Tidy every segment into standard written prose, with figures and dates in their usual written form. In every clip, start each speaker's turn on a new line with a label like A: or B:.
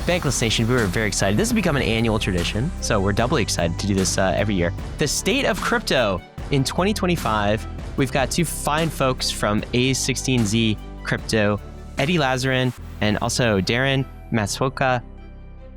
A: Bankless Nation, we were very excited. This has become an annual tradition, so we're doubly excited to do this every year. The state of crypto in 2025. We've got two fine folks from a16z Crypto, Eddy Lazzarin, and also Daren Matsuoka.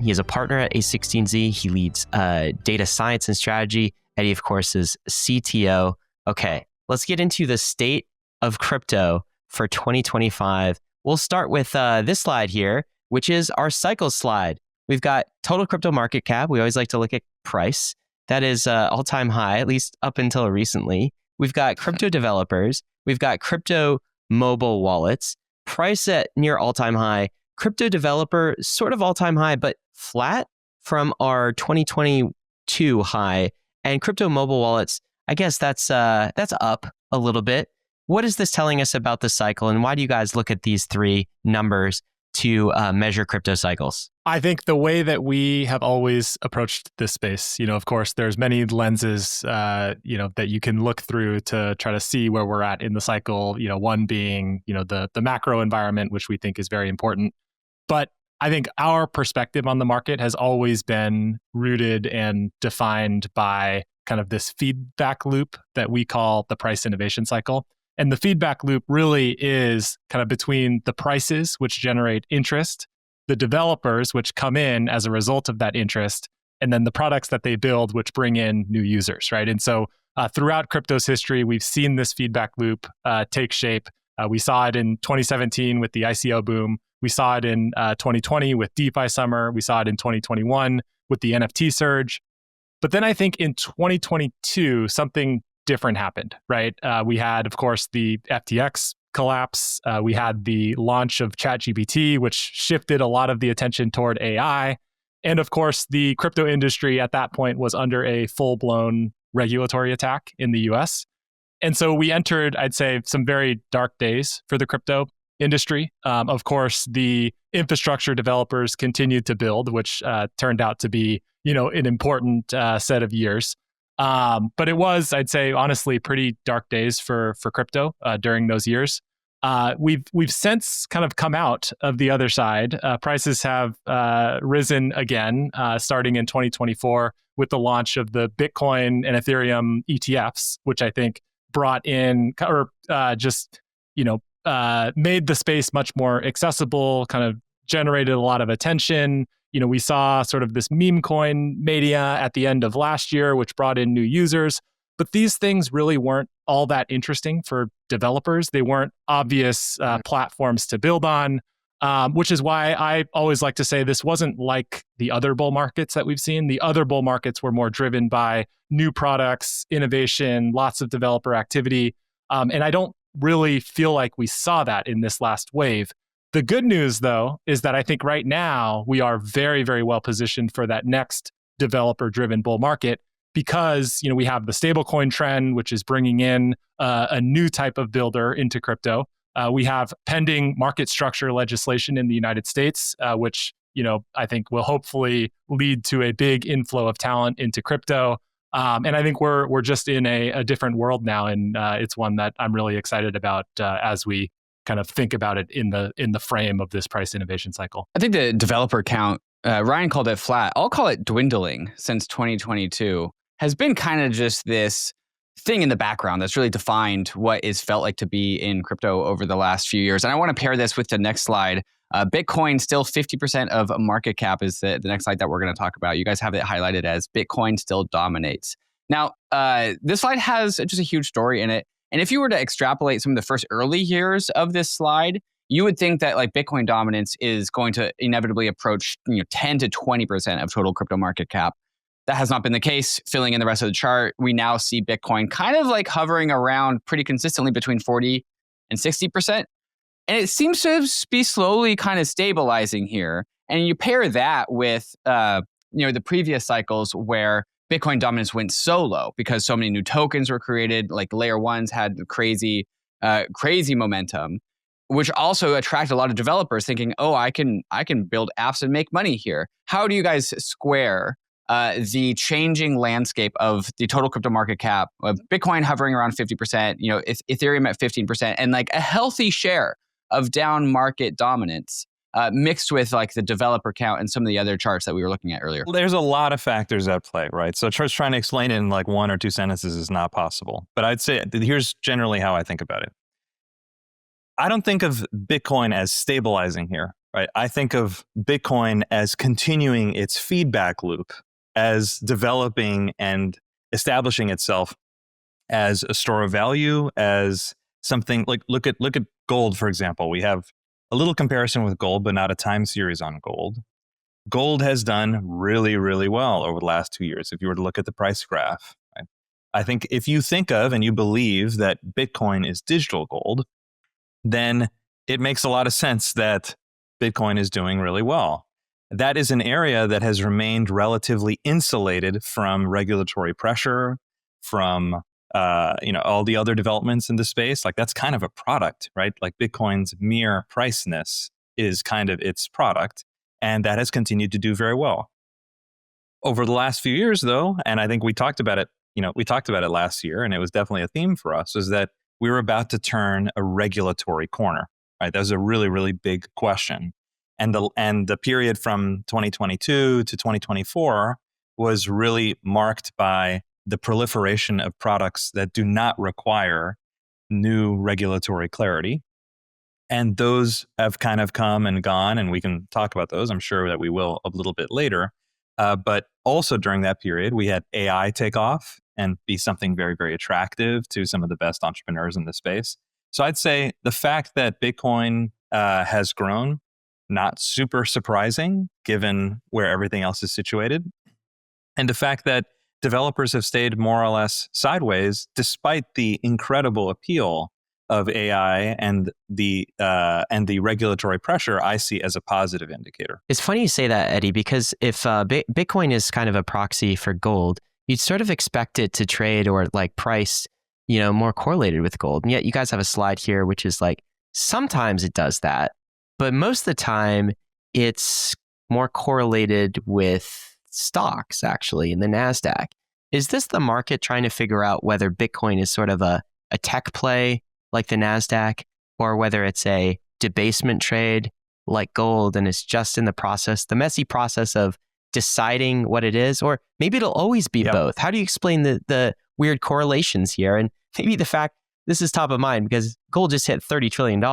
A: He is a partner at a16z. He leads data science and strategy. Eddy, of course, is CTO. Okay, let's get into the state of crypto for 2025. We'll start with this slide here, which is our cycle slide. We've got total crypto market cap. We always like to look at price. That is all-time high, at least up until recently. We've got crypto developers. We've got crypto mobile wallets. Price at near all-time high. Crypto developer, sort of all-time high, but flat from our 2022 high. And crypto mobile wallets, I guess that's up a little bit. What is this telling us about the cycle, and why do you guys look at these three numbers to measure crypto cycles?
B: I think the way that we have always approached this space, of course, there's many lenses, that you can look through to try to see where we're at in the cycle. One being, the macro environment, which we think is very important. But I think our perspective on the market has always been rooted and defined by kind of this feedback loop that we call the price innovation cycle. And the feedback loop really is kind of between the prices, which generate interest, the developers, which come in as a result of that interest, and then the products that they build, which bring in new users, right? And so throughout crypto's history, we've seen this feedback loop take shape. We saw it in 2017 with the ICO boom. We saw it in 2020 with DeFi summer. We saw it in 2021 with the NFT surge. But then I think in 2022, something different happened, right? We had, of course, the FTX collapse. We had the launch of ChatGPT, which shifted a lot of the attention toward AI. And of course, the crypto industry at that point was under a full-blown regulatory attack in the US. And so we entered, I'd say, some very dark days for the crypto industry. Of course, the infrastructure developers continued to build, which turned out to be, an important set of years. But it was, I'd say, honestly, pretty dark days for crypto during those years. We've since kind of come out of the other side. Prices have risen again, starting in 2024 with the launch of the Bitcoin and Ethereum ETFs, which I think brought in or made the space much more accessible, kind of generated a lot of attention. We saw sort of this meme coin mania at the end of last year, which brought in new users. But these things really weren't all that interesting for developers. They weren't obvious platforms to build on, which is why I always like to say this wasn't like the other bull markets that we've seen. The other bull markets were more driven by new products, innovation, lots of developer activity. And I don't really feel like we saw that in this last wave. The good news, though, is that I think right now we are very, very well positioned for that next developer-driven bull market because we have the stablecoin trend, which is bringing in a new type of builder into crypto. We have pending market structure legislation in the United States, which I think will hopefully lead to a big inflow of talent into crypto. And I think we're just in a different world now, and it's one that I'm really excited about as we kind of think about it in the frame of this price innovation cycle.
C: I think the developer count, Ryan called it flat. I'll call it dwindling since 2022, has been kind of just this thing in the background that's really defined what is felt like to be in crypto over the last few years. And I want to pair this with the next slide. Bitcoin still 50% of market cap is the next slide that we're going to talk about. You guys have it highlighted as Bitcoin still dominates. Now, this slide has just a huge story in it. And if you were to extrapolate some of the first early years of this slide, you would think that like Bitcoin dominance is going to inevitably approach 10 to 20% of total crypto market cap. That has not been the case. Filling in the rest of the chart, we now see Bitcoin kind of like hovering around pretty consistently between 40 and 60%. And it seems to be slowly kind of stabilizing here. And you pair that with the previous cycles where Bitcoin dominance went so low because so many new tokens were created, like layer ones had crazy momentum, which also attracted a lot of developers thinking, oh, I can build apps and make money here. How do you guys square the changing landscape of the total crypto market cap, of Bitcoin hovering around 50%, Ethereum at 15%, and like a healthy share of down market dominance mixed with like the developer count and some of the other charts that we were looking at earlier?
D: Well, there's a lot of factors at play, right? So just trying to explain it in like 1 or 2 sentences is not possible. But I'd say here's generally how I think about it. I don't think of Bitcoin as stabilizing here, right? I think of Bitcoin as continuing its feedback loop, as developing and establishing itself as a store of value, as something like look at gold, for example. We have a little comparison with gold, but not a time series on gold. Gold has done really, really well over the last 2 years. If you were to look at the price graph, right? I think if you think of and you believe that Bitcoin is digital gold, then it makes a lot of sense that Bitcoin is doing really well. That is an area that has remained relatively insulated from regulatory pressure, from all the other developments in the space. Like that's kind of a product, right? Like Bitcoin's mere priceness is kind of its product, and that has continued to do very well. Over the last few years, though, and I think we talked about it, we talked about it last year, and it was definitely a theme for us, is that we were about to turn a regulatory corner, right? That was a really, really big question. And the period from 2022 to 2024 was really marked by the proliferation of products that do not require new regulatory clarity. And those have kind of come and gone, and we can talk about those. I'm sure that we will a little bit later. But also during that period, we had AI take off and be something very, very attractive to some of the best entrepreneurs in the space. So I'd say the fact that Bitcoin has grown, not super surprising given where everything else is situated. And the fact that developers have stayed more or less sideways despite the incredible appeal of AI and the regulatory pressure, I see as a positive indicator.
A: It's funny you say that, Eddie, because if Bitcoin is kind of a proxy for gold, you'd sort of expect it to trade or like price, more correlated with gold. And yet you guys have a slide here, which is like, sometimes it does that, but most of the time it's more correlated with stocks actually in the NASDAQ. Is this the market trying to figure out whether Bitcoin is sort of a tech play like the NASDAQ, or whether it's a debasement trade like gold and it's just in the messy process of deciding what it is? Or maybe it'll always be both. How do you explain the weird correlations here? And maybe the fact this is top of mind because gold just hit $30 trillion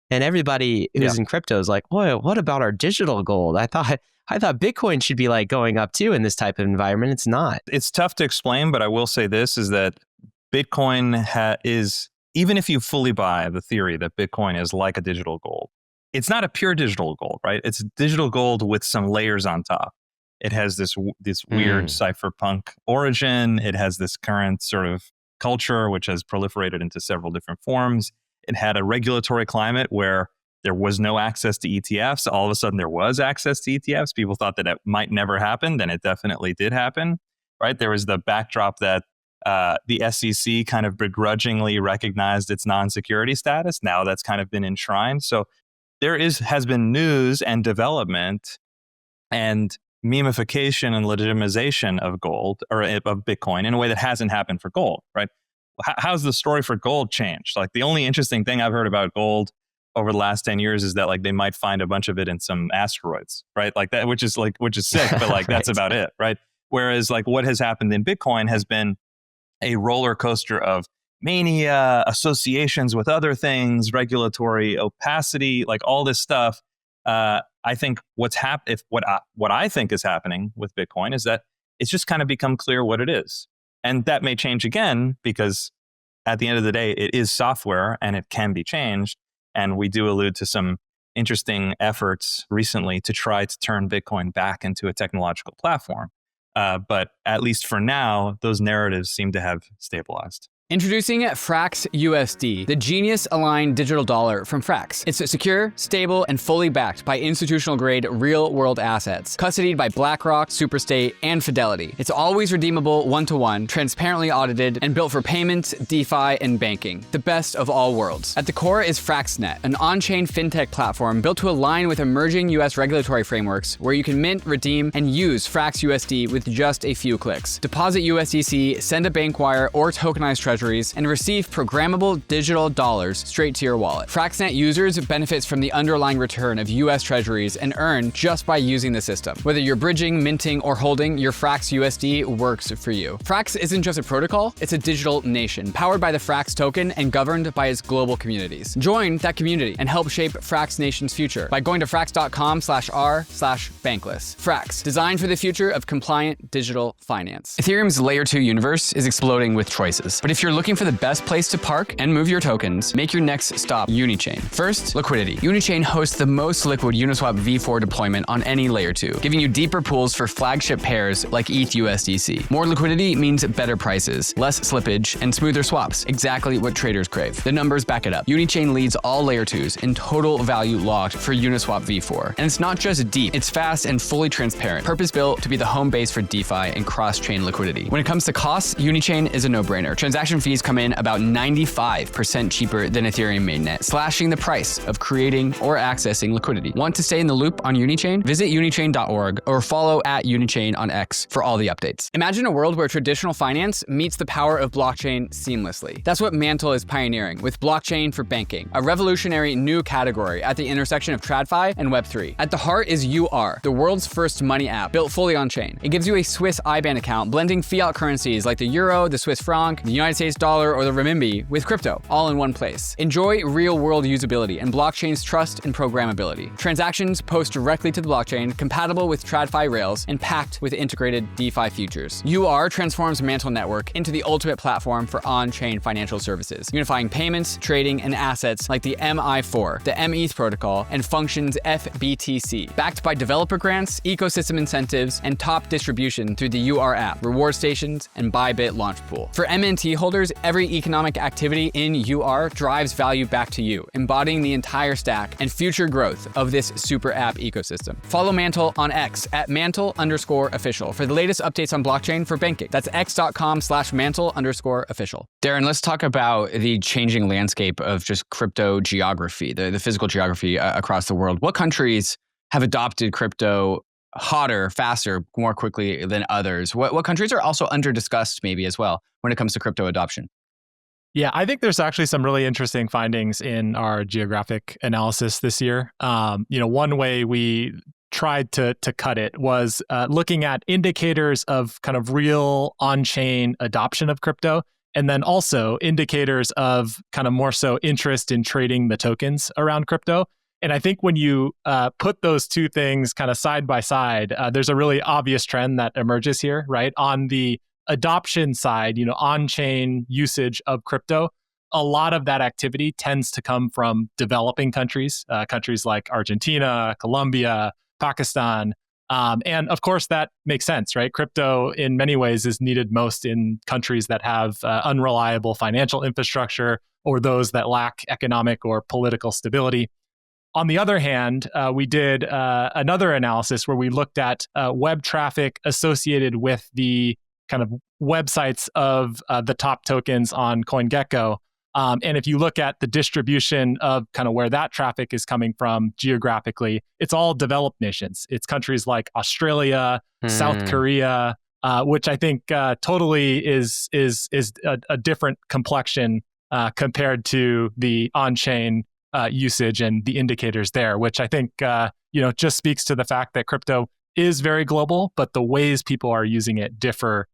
A: and everybody who's in crypto is like, boy, what about our digital gold? I thought Bitcoin should be like going up too in this type of environment. It's not.
D: It's tough to explain, but I will say this is that Bitcoin is, even if you fully buy the theory that Bitcoin is like a digital gold, it's not a pure digital gold, right? It's digital gold with some layers on top. It has this weird cypherpunk origin. It has this current sort of culture, which has proliferated into several different forms. It had a regulatory climate where there was no access to ETFs. All of a sudden, there was access to ETFs. People thought that it might never happen. Then it definitely did happen, right? There was the backdrop that the SEC kind of begrudgingly recognized its non-security status. Now that's kind of been enshrined. So there has been news and development and memification and legitimization of gold or of Bitcoin in a way that hasn't happened for gold, right? How's the story for gold changed? Like the only interesting thing I've heard about gold over the last 10 years is that like they might find a bunch of it in some asteroids, right? Like that, which is sick, but like right. That's about it, right? Whereas like what has happened in Bitcoin has been a roller coaster of mania, associations with other things, regulatory opacity, like all this stuff. I think what I think is happening with Bitcoin is that it's just kind of become clear what it is. And that may change again because at the end of the day, it is software and it can be changed. And we do allude to some interesting efforts recently to try to turn Bitcoin back into a technological platform. But at least for now, those narratives seem to have stabilized.
C: Introducing FRAXUSD, the genius-aligned digital dollar from Frax. It's secure, stable, and fully backed by institutional-grade real-world assets, custodied by BlackRock, Superstate, and Fidelity. It's always redeemable one-to-one, transparently audited, and built for payments, DeFi, and banking. The best of all worlds. At the core is FRAXNET, an on-chain fintech platform built to align with emerging US regulatory frameworks, where you can mint, redeem, and use FRAXUSD with just a few clicks. Deposit USDC, send a bank wire, or tokenize Treasury treasuries and receive programmable digital dollars straight to your wallet. FRAXNET users benefits from the underlying return of US treasuries and earn just by using the system. Whether you're bridging, minting, or holding, your Frax USD works for you. Frax isn't just a protocol, it's a digital nation, powered by the Frax token and governed by its global communities. Join that community and help shape Frax Nation's future by going to frax.com/r/bankless. Frax, designed for the future of compliant digital finance. Ethereum's layer 2 universe is exploding with choices. But if you're looking for the best place to park and move your tokens, make your next stop UNICHAIN. First, liquidity. UNICHAIN hosts the most liquid UNISWAP v4 deployment on any layer 2, giving you deeper pools for flagship pairs like ETH USDC. More liquidity means better prices, less slippage, and smoother swaps. Exactly what traders crave. The numbers back it up. UNICHAIN leads all layer 2s in total value locked for Uniswap v4. And it's not just deep, it's fast and fully transparent, purpose-built to be the home base for DeFi and cross-chain liquidity. When it comes to costs, UNICHAIN is a no-brainer. Transaction fees come in about 95% cheaper than Ethereum mainnet, slashing the price of creating or accessing liquidity. Want to stay in the loop on UNICHAIN? Visit unichain.org or follow @UNICHAIN on X for all the updates. Imagine a world where traditional finance meets the power of blockchain seamlessly. That's what MANTLE is pioneering with blockchain for banking, a revolutionary new category at the intersection of TradFi and Web3. At the heart is UR, the world's first money app built fully on-chain. It gives you a Swiss IBAN account, blending fiat currencies like the euro, the Swiss franc, the United States dollar, or the renminbi with crypto, all in one place. Enjoy real-world usability and blockchain's trust and programmability. Transactions post directly to the blockchain, compatible with TradFi rails, and packed with integrated DeFi features. UR transforms MANTLE Network into the ultimate platform for on-chain financial services, unifying payments, trading, and assets like the MI4, the METH protocol, and Functions FBTC. Backed by developer grants, ecosystem incentives, and top distribution through the UR app, reward stations, and Bybit launch pool. For MNT holders, every economic activity in UR drives value back to you, embodying the entire stack and future growth of this super app ecosystem. Follow MANTLE on X @mantle_official for the latest updates on blockchain for banking. That's x.com/mantle_official. Daren, let's talk about the changing landscape of just crypto geography, the physical geography across the world. What countries have adopted crypto hotter, faster, more quickly than others? What countries are also under discussed maybe as well when it comes to crypto adoption?
B: Yeah, I think there's actually some really interesting findings in our geographic analysis this year. One way we tried to cut it was looking at indicators of kind of real on-chain adoption of crypto, and then also indicators of kind of more so interest in trading the tokens around crypto. And I think when you put those two things kind of side by side, there's a really obvious trend that emerges here, right? On the adoption side, on-chain usage of crypto, a lot of that activity tends to come from developing countries, countries like Argentina, Colombia, Pakistan. And of course, that makes sense, right? Crypto in many ways is needed most in countries that have unreliable financial infrastructure or those that lack economic or political stability. On the other hand, we did another analysis where we looked at web traffic associated with the kind of websites of the top tokens on CoinGecko. And if you look at the distribution of kind of where that traffic is coming from geographically, it's all developed nations. It's countries like Australia, South Korea, which I think totally is a different complexion compared to the on-chain usage and the indicators there, which I think just speaks to the fact that crypto is very global, but the ways people are using it differ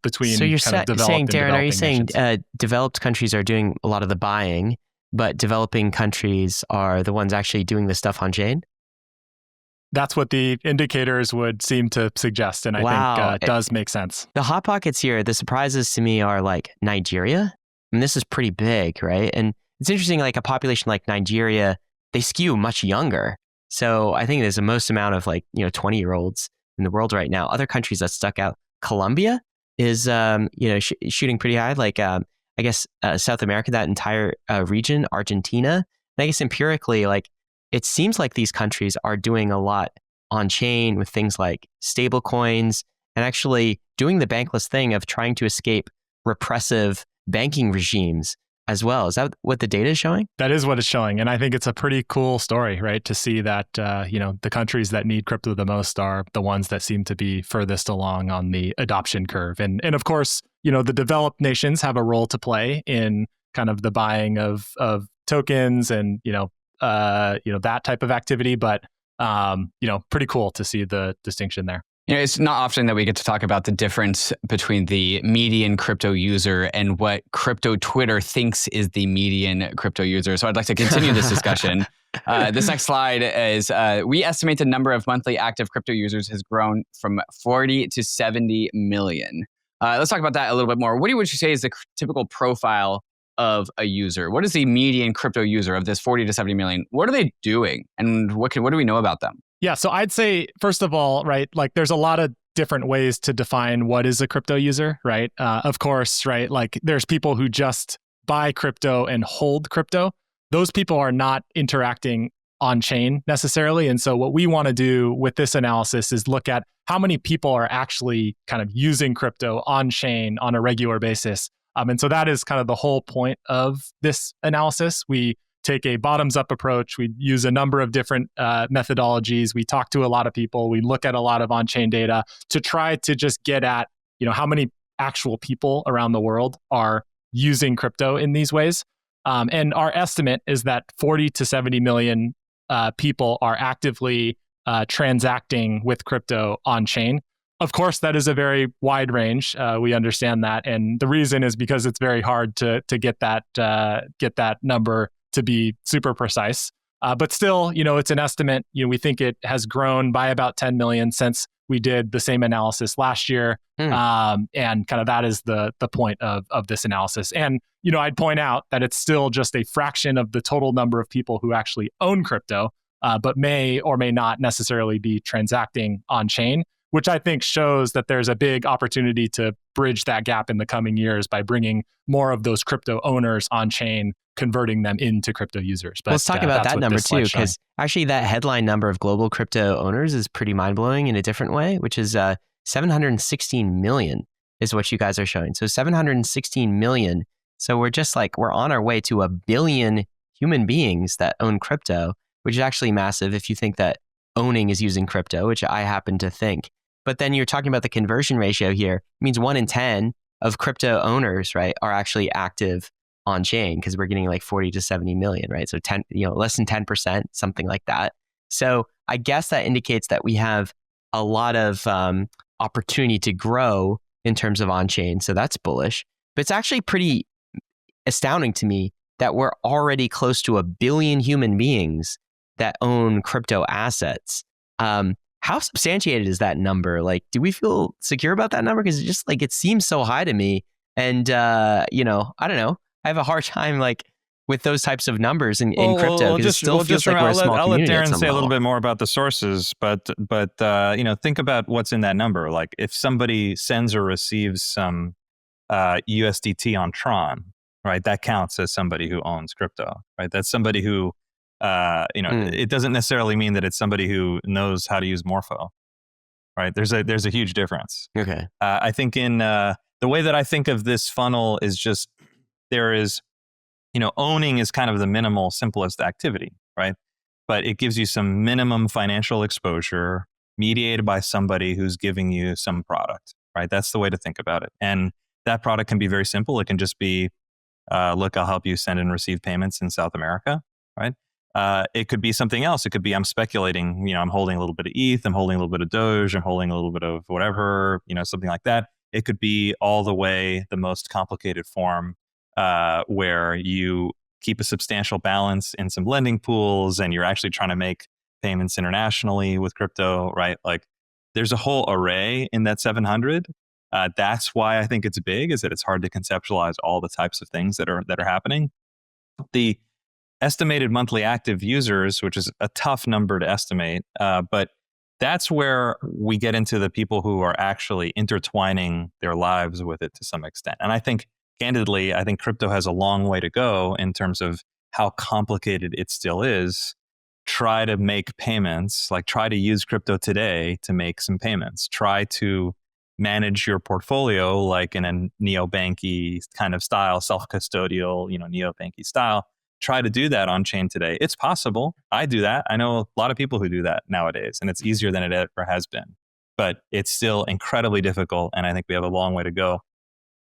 B: between
A: so you're
B: kind of developed
A: saying,
B: and
A: Daren, are you
B: developing
A: saying developed countries are doing a lot of the buying, but developing countries are the ones actually doing the stuff on chain?
B: That's what the indicators would seem to suggest, and I think does make sense.
A: The hot pockets here, the surprises to me are like Nigeria. I mean, this is pretty big, right? And it's interesting, like a population like Nigeria, they skew much younger. So I think there's the most amount of 20-year-olds in the world right now. Other countries that stuck out, Colombia is shooting pretty high. I guess South America, that entire region, Argentina. And I guess empirically, it seems like these countries are doing a lot on chain with things like stablecoins and actually doing the bankless thing of trying to escape repressive banking regimes as well. Is that what the data is showing?
B: That is what it's showing. And I think it's a pretty cool story, right? To see that, the countries that need crypto the most are the ones that seem to be furthest along on the adoption curve. And of course, the developed nations have a role to play in kind of the buying of tokens and, that type of activity. But, pretty cool to see the distinction there.
C: It's not often that we get to talk about the difference between the median crypto user and what crypto Twitter thinks is the median crypto user. So I'd like to continue this discussion. This next slide is, we estimate the number of monthly active crypto users has grown from 40 to 70 million. Let's talk about that a little bit more. What would you say is the typical profile of a user? What is the median crypto user of this 40 to 70 million? What are they doing? And what do we know about them?
B: Yeah, so I'd say, first of all, right, like there's a lot of different ways to define what is a crypto user, right? Of course, right, like there's people who just buy crypto and hold crypto. Those people are not interacting on chain necessarily. And so what we want to do with this analysis is look at how many people are actually kind of using crypto on chain on a regular basis. And so that is kind of the whole point of this analysis. We take a bottoms-up approach. We use a number of different methodologies. We talk to a lot of people. We look at a lot of on-chain data to try to just get at, how many actual people around the world are using crypto in these ways. And our estimate is that 40 to 70 million people are actively transacting with crypto on-chain. Of course, that is a very wide range. We understand that, and the reason is because it's very hard to get that number to be super precise. But still, it's an estimate. We think it has grown by about 10 million since we did the same analysis last year. And kind of that is the point of this analysis. And, I'd point out that it's still just a fraction of the total number of people who actually own crypto, but may or may not necessarily be transacting on chain, which I think shows that there's a big opportunity to bridge that gap in the coming years by bringing more of those crypto owners on chain, converting them into crypto users. But
A: let's talk about that number too, because actually that headline number of global crypto owners is pretty mind-blowing in a different way, which is 716 million is what you guys are showing. So 716 million. So we're on our way to 1 billion human beings that own crypto, which is actually massive if you think that owning is using crypto, which I happen to think. But then you're talking about the conversion ratio here. It means 1 in 10 of crypto owners, right, are actually active on chain, because we're getting like 40 to 70 million, right? So less than 10%, something like that. So I guess that indicates that we have a lot of opportunity to grow in terms of on chain. So that's bullish. But it's actually pretty astounding to me that we're already close to 1 billion human beings that own crypto assets. How substantiated is that number? Like, do we feel secure about that number? Because it just it seems so high to me. And, I don't know. I have a hard time with those types of numbers in crypto, because it still feels like we're a small community.
D: I'll let Daren say a little bit more about the sources, but think about what's in that number. Like if somebody sends or receives some USDT on Tron, right? That counts as somebody who owns crypto, right? That's somebody who it doesn't necessarily mean that it's somebody who knows how to use Morpho, right? There's a huge difference.
A: Okay.
D: I think in the way that I think of this funnel is just there is, owning is kind of the minimal, simplest activity, right? But it gives you some minimum financial exposure mediated by somebody who's giving you some product, right? That's the way to think about it. And that product can be very simple. It can just be, look, I'll help you send and receive payments in South America, right? It could be something else. It could be I'm speculating, I'm holding a little bit of ETH, I'm holding a little bit of Doge, I'm holding a little bit of whatever, something like that. It could be all the way the most complicated form where you keep a substantial balance in some lending pools and you're actually trying to make payments internationally with crypto, right? Like there's a whole array in that 700. That's why I think it's big, is that it's hard to conceptualize all the types of things that are happening. The estimated monthly active users, which is a tough number to estimate, but that's where we get into the people who are actually intertwining their lives with it to some extent. And I think, candidly, crypto has a long way to go in terms of how complicated it still is. Try to make payments, try to use crypto today to make some payments. Try to manage your portfolio like in a neobanky kind of style, self-custodial, neobanky style. Try to do that on chain today. It's possible. I do that. I know a lot of people who do that nowadays, and it's easier than it ever has been. But it's still incredibly difficult, and I think we have a long way to go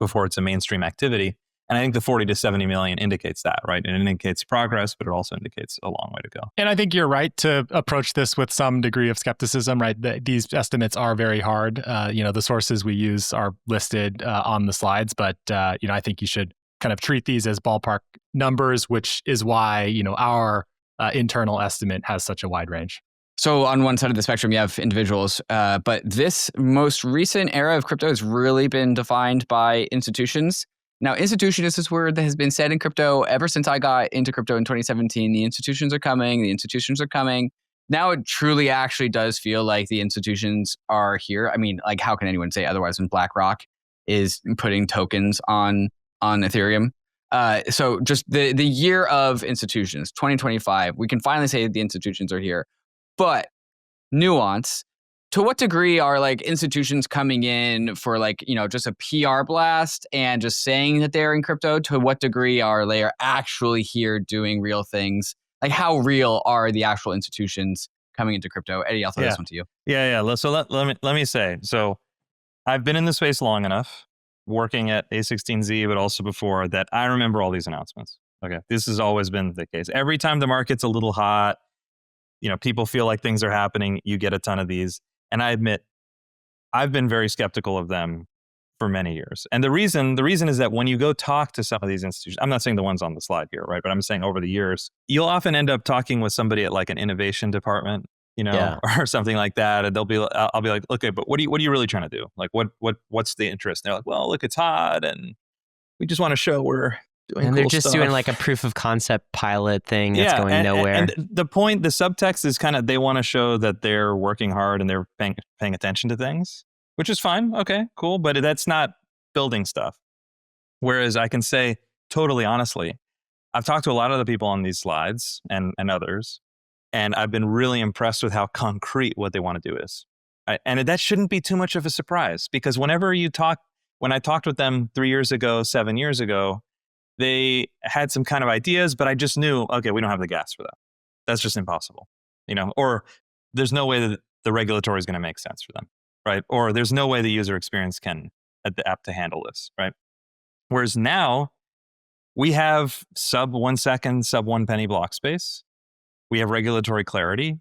D: before it's a mainstream activity. And I think the 40 to 70 million indicates that, right? And it indicates progress, but it also indicates a long way to go.
B: And I think you're right to approach this with some degree of skepticism, right? These estimates are very hard. The sources we use are listed on the slides, but I think you should kind of treat these as ballpark numbers, which is why our internal estimate has such a wide range.
C: So on one side of the spectrum, you have individuals, but this most recent era of crypto has really been defined by institutions. Now, institution is this word that has been said in crypto ever since I got into crypto in 2017. The institutions are coming. The institutions are coming. Now it truly actually does feel like the institutions are here. I mean, like, how can anyone say otherwise when BlackRock is putting tokens on Ethereum? So just the year of institutions, 2025, we can finally say the institutions are here. But nuance, to what degree are like institutions coming in for just a PR blast and just saying that they're in crypto? To what degree are they actually here doing real things? Like, how real are the actual institutions coming into crypto? Eddy, I'll throw this one to you.
D: Yeah. So let me say, so I've been in the space long enough, working at a16z, but also before that, I remember all these announcements. Okay, this has always been the case. Every time the market's a little hot, people feel like things are happening, you get a ton of these. And I admit, I've been very skeptical of them for many years. And the reason is that when you go talk to some of these institutions, I'm not saying the ones on the slide here, right? But I'm saying over the years, you'll often end up talking with somebody at like an innovation department, or something like that. And I'll be like, okay, but what are you really trying to do? Like, what's the interest? And they're like, well, look, it's hot, and we just want to show we're doing
A: and
D: cool
A: they're just
D: stuff.
A: Doing like a proof of concept pilot thing that's going nowhere.
D: And the subtext is kind of, they want to show that they're working hard and they're paying attention to things, which is fine. Okay, cool. But that's not building stuff. Whereas I can say totally honestly, I've talked to a lot of the people on these slides and others, and I've been really impressed with how concrete what they want to do is. And that shouldn't be too much of a surprise, because when I talked with them 3 years ago, 7 years ago, they had some kind of ideas, but I just knew, okay, we don't have the gas for that. That's just impossible, or there's no way that the regulatory is going to make sense for them, right? Or there's no way the user experience can adapt to handle this, right? Whereas now we have sub 1 second, sub 1 penny block space. We have regulatory clarity.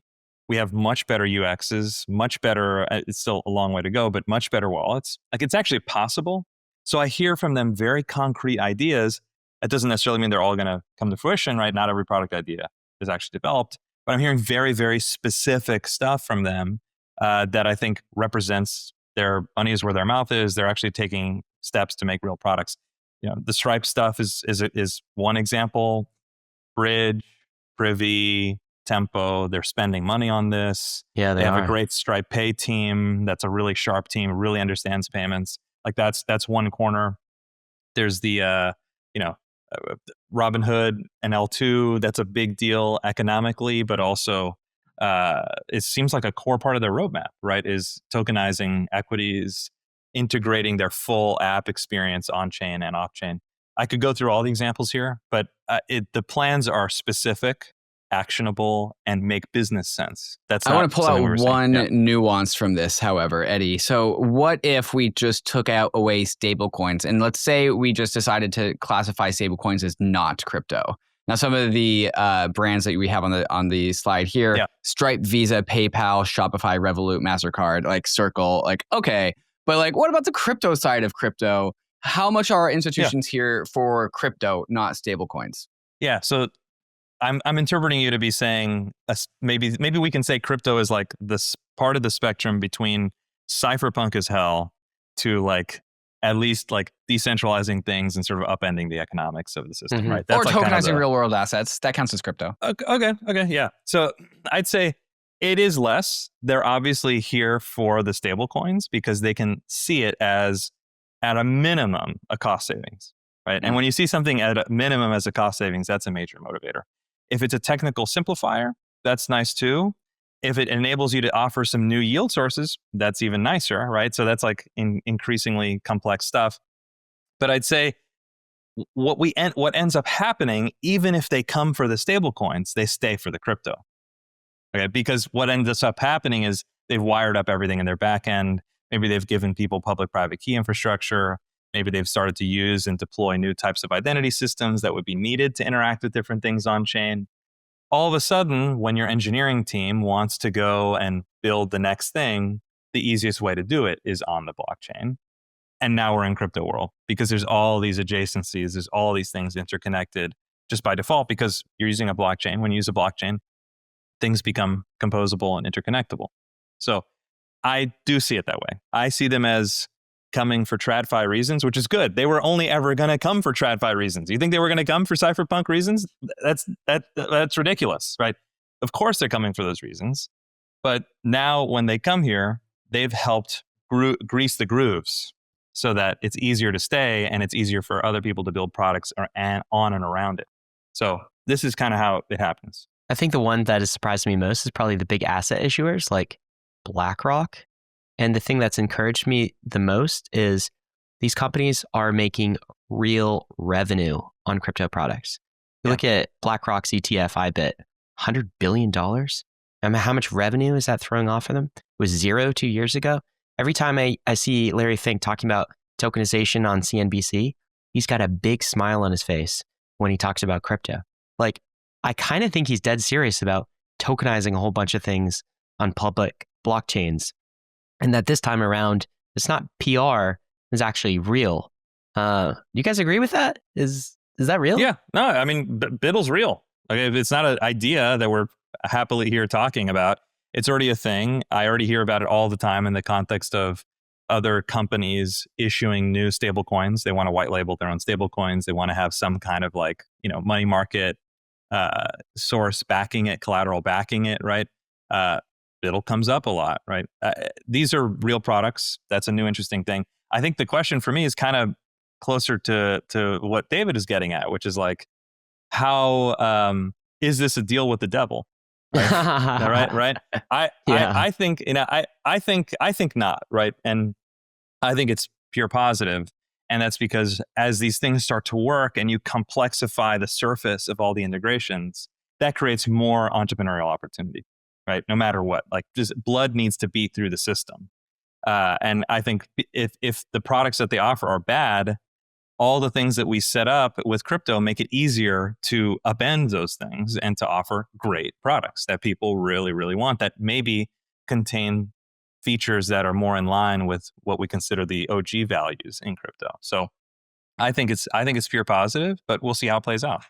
D: We have much better UXs, much better, it's still a long way to go, but much better wallets. Like, it's actually possible. So I hear from them very concrete ideas. That doesn't necessarily mean they're all going to come to fruition, right? Not every product idea is actually developed, but I'm hearing very, very specific stuff from them that I think represents their money is where their mouth is. They're actually taking steps to make real products. The Stripe stuff is one example. Bridge, Privy, Tempo, they're spending money on this.
A: Yeah,
D: they have a great Stripe Pay team. That's a really sharp team, really understands payments. Like, that's one corner. There's the Robinhood and L2. That's a big deal economically, but also it seems like a core part of their roadmap, right? Is tokenizing equities, integrating their full app experience on chain and off chain. I could go through all the examples here, but the plans are specific, actionable, and make business sense.
C: I want to pull out one nuance from this, however, Eddy. So what if we just took away stablecoins, and let's say we just decided to classify stablecoins as not crypto? Now, some of the brands that we have on the slide here, Stripe, Visa, PayPal, Shopify, Revolut, MasterCard, like Circle, like, okay, but like, what about the crypto side of crypto? How much are institutions here for crypto, not stablecoins?
D: Yeah, so I'm interpreting you to be saying maybe we can say crypto is like this part of the spectrum between cypherpunk as hell to like at least like decentralizing things and sort of upending the economics of the system, right?
C: That's or like tokenizing real world assets. That counts as crypto.
D: Okay, yeah. So I'd say it is less. They're obviously here for the stable coins because they can see it as, at a minimum, a cost savings, right? And when you see something at a minimum as a cost savings, that's a major motivator. If it's a technical simplifier, that's nice too. if it enables you to offer some new yield sources, that's even nicer, right? So that's like increasingly complex stuff. But I'd say what ends up happening, even if they come for the stable coins, they stay for the crypto. Okay, because what ends up happening is they've wired up everything in their back end. Maybe they've given people public-private key infrastructure. Maybe they've started to use and deploy new types of identity systems that would be needed to interact with different things on chain. All of a sudden, when your engineering team wants to go and build the next thing, the easiest way to do it is on the blockchain. And now we're in crypto world because there's all these adjacencies, there's all these things interconnected just by default because you're using a blockchain. When you use a blockchain, things become composable and interconnectable. So I do see it that way. I see them as coming for TradFi reasons, which is good. They were only ever going to come for TradFi reasons. You think they were going to come for cypherpunk reasons? That's ridiculous, right? Of course they're coming for those reasons. But now when they come here, they've helped grease the grooves so that it's easier to stay and it's easier for other people to build products on and around it. So this is kind of how it happens.
A: I think the one that has surprised me most is probably the big asset issuers like BlackRock. And the thing that's encouraged me the most is these companies are making real revenue on crypto products. You look at BlackRock's ETF IBIT, $100 billion. I mean, how much revenue is that throwing off for them? It was 0 2 years ago. Every time I see Larry Fink talking about tokenization on CNBC, he's got a big smile on his face when he talks about crypto. Like, I kind of think he's dead serious about tokenizing a whole bunch of things on public blockchains. And that this time around, it's not PR, it's actually real. You guys agree with that? Is that real?
D: Yeah, no, I mean, BIDL's real. Like, it's not an idea that we're happily here talking about. It's already a thing. I already hear about it all the time in the context of other companies issuing new stable coins. They want to white label their own stable coins. They want to have some kind of like, money market source backing it, collateral backing it, right? BIDL comes up a lot, right? These are real products. That's a new interesting thing. I think the question for me is kind of closer to what David is getting at, which is like, how is this a deal with the devil? Right? right? I think I think not, right? And I think it's pure positive. And that's because as these things start to work and you complexify the surface of all the integrations, that creates more entrepreneurial opportunity, right? No matter what, like just blood needs to beat through the system. And I think if the products that they offer are bad, all the things that we set up with crypto make it easier to upend those things and to offer great products that people really, really want that maybe contain features that are more in line with what we consider the OG values in crypto. So I think it's pure positive, but we'll see how it plays out.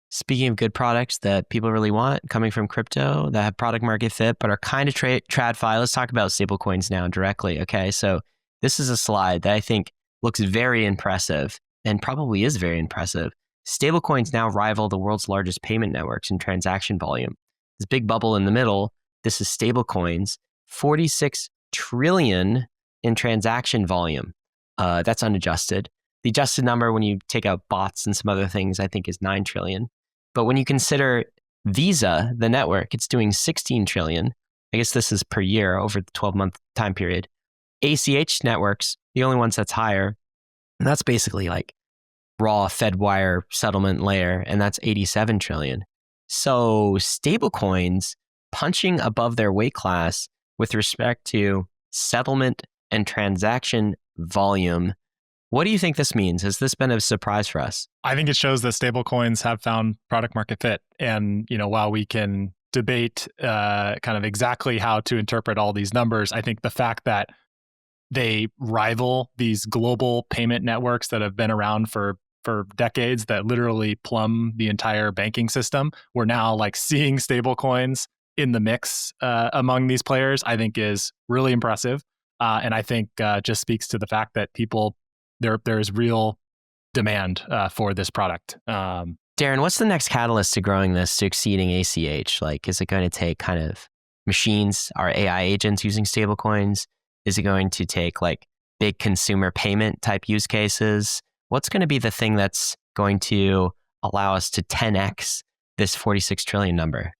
A: Speaking of good products that people really want coming from crypto that have product market fit, but are kind of TradFi, let's talk about stablecoins now directly. Okay, so this is a slide that I think looks very impressive and probably is very impressive. Stablecoins now rival the world's largest payment networks in transaction volume. This big bubble in the middle, this is stablecoins, 46 trillion in transaction volume. That's unadjusted. The adjusted number when you take out bots and some other things, I think is 9 trillion. But when you consider Visa, the network, it's doing 16 trillion. I guess this is per year over the 12-month time period. ACH networks, the only ones that's higher, and that's basically like raw Fedwire settlement layer, and that's 87 trillion. So stablecoins punching above their weight class with respect to settlement and transaction volume. What do you think this means? Has this been a surprise for us?
B: I think it shows that stablecoins have found product market fit. And, while we can debate kind of exactly how to interpret all these numbers, I think the fact that they rival these global payment networks that have been around for decades that literally plumb the entire banking system, we're now like seeing stablecoins in the mix among these players, I think is really impressive. And I think just speaks to the fact that there's real demand for this product.
A: Daren, what's the next catalyst to growing this to exceeding ACH? Like, is it going to take kind of machines, our AI agents using stablecoins? Is it going to take like big consumer payment type use cases? What's going to be the thing that's going to allow us to 10x this 46 trillion number?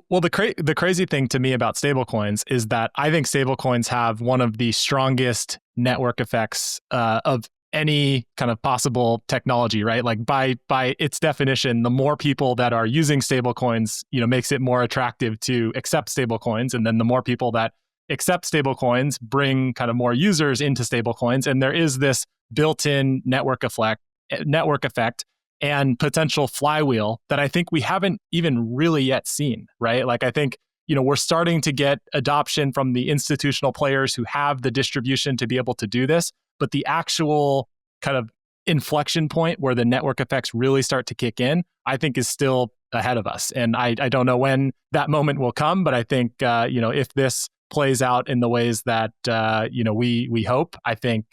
B: Well, the crazy thing to me about stablecoins is that I think stablecoins have one of the strongest network effects of any kind of possible technology, right? Like by its definition, the more people that are using stablecoins, makes it more attractive to accept stablecoins, and then the more people that accept stablecoins bring kind of more users into stablecoins, and there is this built-in network effect and potential flywheel that I think we haven't even really yet seen, right? Like I think, we're starting to get adoption from the institutional players who have the distribution to be able to do this, but the actual kind of inflection point where the network effects really start to kick in, I think is still ahead of us. And I don't know when that moment will come, but I think, if this plays out in the ways that, we hope, I think,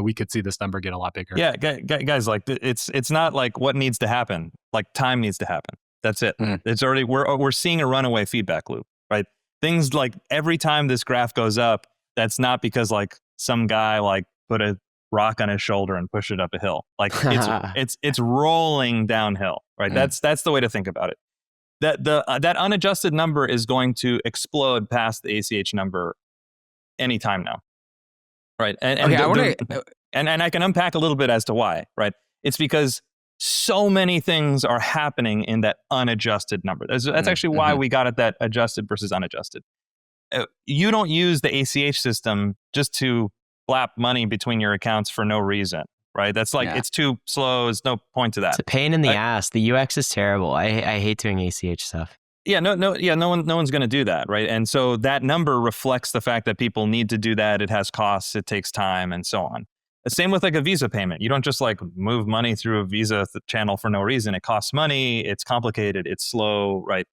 B: we could see this number get a lot bigger.
D: Yeah, guys, like it's not like what needs to happen. Like time needs to happen. That's it. It's already we're seeing a runaway feedback loop, right? Things like every time this graph goes up, that's not because like some guy like put a rock on his shoulder and pushed it up a hill. Like it's rolling downhill, right? That's the way to think about it. That unadjusted number is going to explode past the ACH number anytime now. Right. And I can unpack a little bit as to why, right? It's because so many things are happening in that unadjusted number. That's actually why we got at that adjusted versus unadjusted. You don't use the ACH system just to flap money between your accounts for no reason, right? That's like, it's too slow. There's no point to that.
A: It's a pain in the ass. The UX is terrible. I hate doing ACH stuff.
D: No one's going to do that, right? And so that number reflects the fact that people need to do that. It has costs, it takes time, and so on. The same with like a Visa payment. You don't just like move money through a Visa channel for no reason. It costs money, it's complicated, it's slow, right?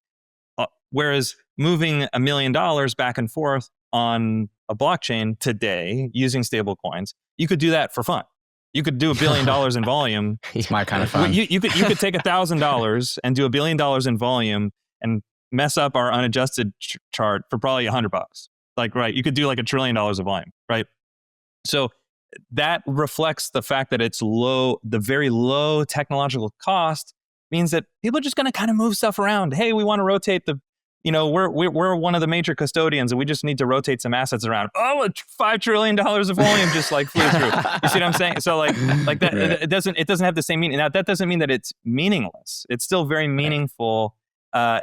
D: Whereas moving $1 million back and forth on a blockchain today using stablecoins, you could do that for fun. You could do $1 billion in volume.
C: It's my kind of fun.
D: You could take $1,000 and do $1 billion in volume and mess up our unadjusted chart for probably $100. Like, right, you could do like $1 trillion of volume, right? So that reflects the fact that it's low, the very low technological cost means that people are just going to kind of move stuff around. Hey, we want to rotate we're one of the major custodians and we just need to rotate some assets around. Oh, $5 trillion of volume just like flew through. You see what I'm saying? So like that, right. it doesn't have the same meaning. Now that doesn't mean that it's meaningless. It's still very meaningful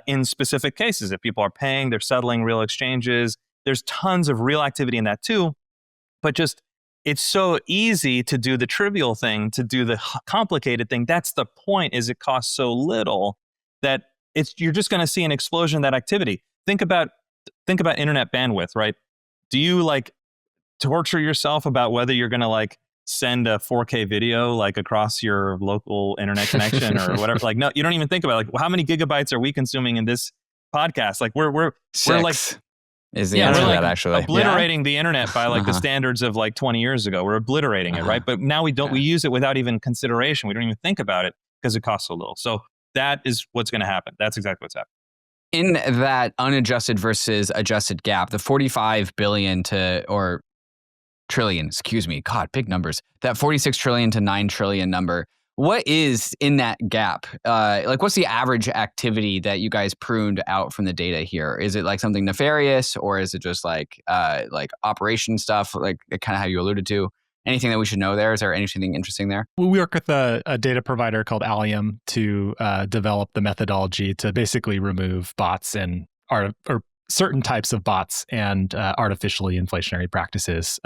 D: in specific cases. If people are paying, they're settling real exchanges. There's tons of real activity in that too. But just, it's so easy to do the trivial thing, to do the complicated thing. That's the point, is it costs so little that you're just going to see an explosion of that activity. Think about internet bandwidth, right? Do you like torture yourself about whether you're going to like send a 4K video like across your local internet connection or whatever? Like, no, you don't even think about it. Like, how many gigabytes are we consuming in this podcast? Like, we're like,
C: is the answer to
D: like
C: that actually
D: obliterating the internet by like the standards of like 20 years ago. We're obliterating it, right? But now we don't. We use it without even consideration. We don't even think about it because it costs so little. So that is what's going to happen. That's exactly what's happening.
C: In that unadjusted versus adjusted gap, the 45 billion or trillion, excuse me, God, big numbers. That 46 trillion to 9 trillion number. What is in that gap? Like, what's the average activity that you guys pruned out from the data here? Is it like something nefarious, or is it just like operation stuff, like kind of how you alluded to? Anything that we should know there? Is there anything interesting there?
B: We work with a data provider called Allium to develop the methodology to basically remove bots and or certain types of bots and artificially inflationary practices.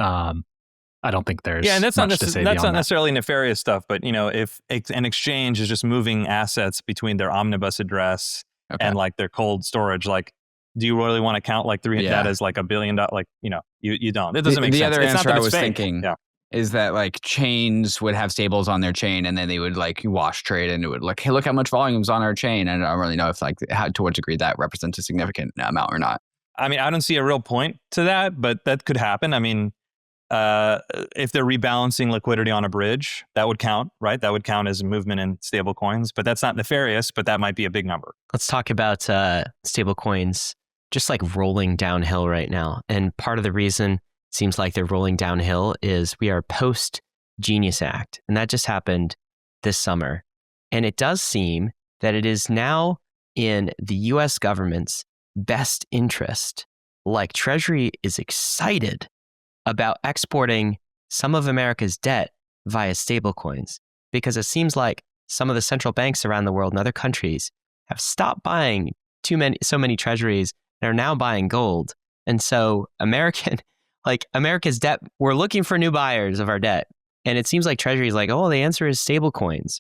B: I don't think there's
D: and that's
B: much
D: not
B: to say
D: that's
B: beyond
D: not necessarily nefarious stuff. But if an exchange is just moving assets between their omnibus address and like their cold storage, like, do you really want to count like that as like $1 billion? Like, you don't. It doesn't make sense.
C: The other
D: it's
C: answer
D: not that
C: I was
D: fake.
C: thinking is that like chains would have stables on their chain, and then they would like wash trade, and it would like, hey, look how much volume's on our chain. And I don't really know if like to what degree that represents a significant amount or not.
D: I mean, I don't see a real point to that, but that could happen. I mean, if they're rebalancing liquidity on a bridge, that would count, right? That would count as a movement in stablecoins, but that's not nefarious, but that might be a big number.
A: Let's talk about stablecoins just like rolling downhill right now. And part of the reason it seems like they're rolling downhill is we are post Genius Act, and that just happened this summer. And it does seem that it is now in the US government's best interest. Like Treasury is excited about exporting some of America's debt via stablecoins because it seems like some of the central banks around the world and other countries have stopped buying so many treasuries and are now buying gold. And so America's debt, we're looking for new buyers of our debt. And it seems like Treasury is like, oh, the answer is stablecoins.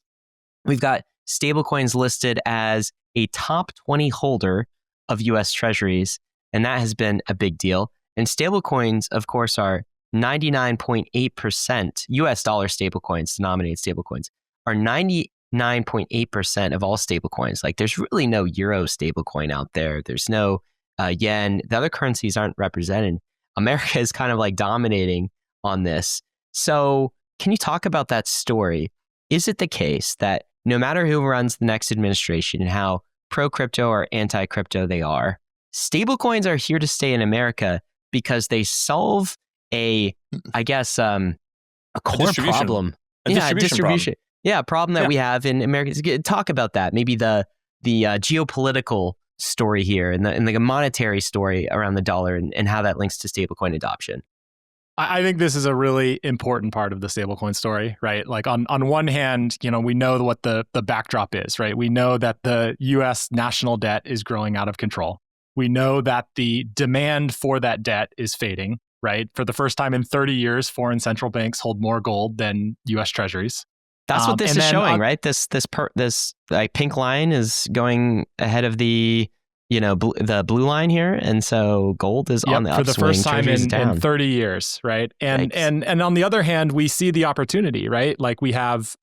A: We've got stablecoins listed as a top 20 holder of US Treasuries, and that has been a big deal. And stablecoins, of course, are 99.8% US dollar stablecoins, denominated stablecoins, are 99.8% of all stablecoins. Like there's really no euro stablecoin out there. There's no yen. The other currencies aren't represented. America is kind of like dominating on this. So can you talk about that story? Is it the case that no matter who runs the next administration and how pro-crypto or anti-crypto they are, stablecoins are here to stay in America because they solve a core problem.
D: A distribution.
A: Yeah, a problem that we have in America. Talk about that. Maybe the geopolitical story here and the monetary story around the dollar and how that links to stablecoin adoption.
B: I think this is a really important part of the stablecoin story, right? Like on one hand, we know what the backdrop is, right? We know that the US national debt is growing out of control. We know that the demand for that debt is fading, right? For the first time in 30 years, foreign central banks hold more gold than US Treasuries.
A: That's what this is showing, right? This like pink line is going ahead of the the blue line here, and so gold is on the upswing.
B: For the first time in 30 years, right? And on the other hand, we see the opportunity, right? Like we have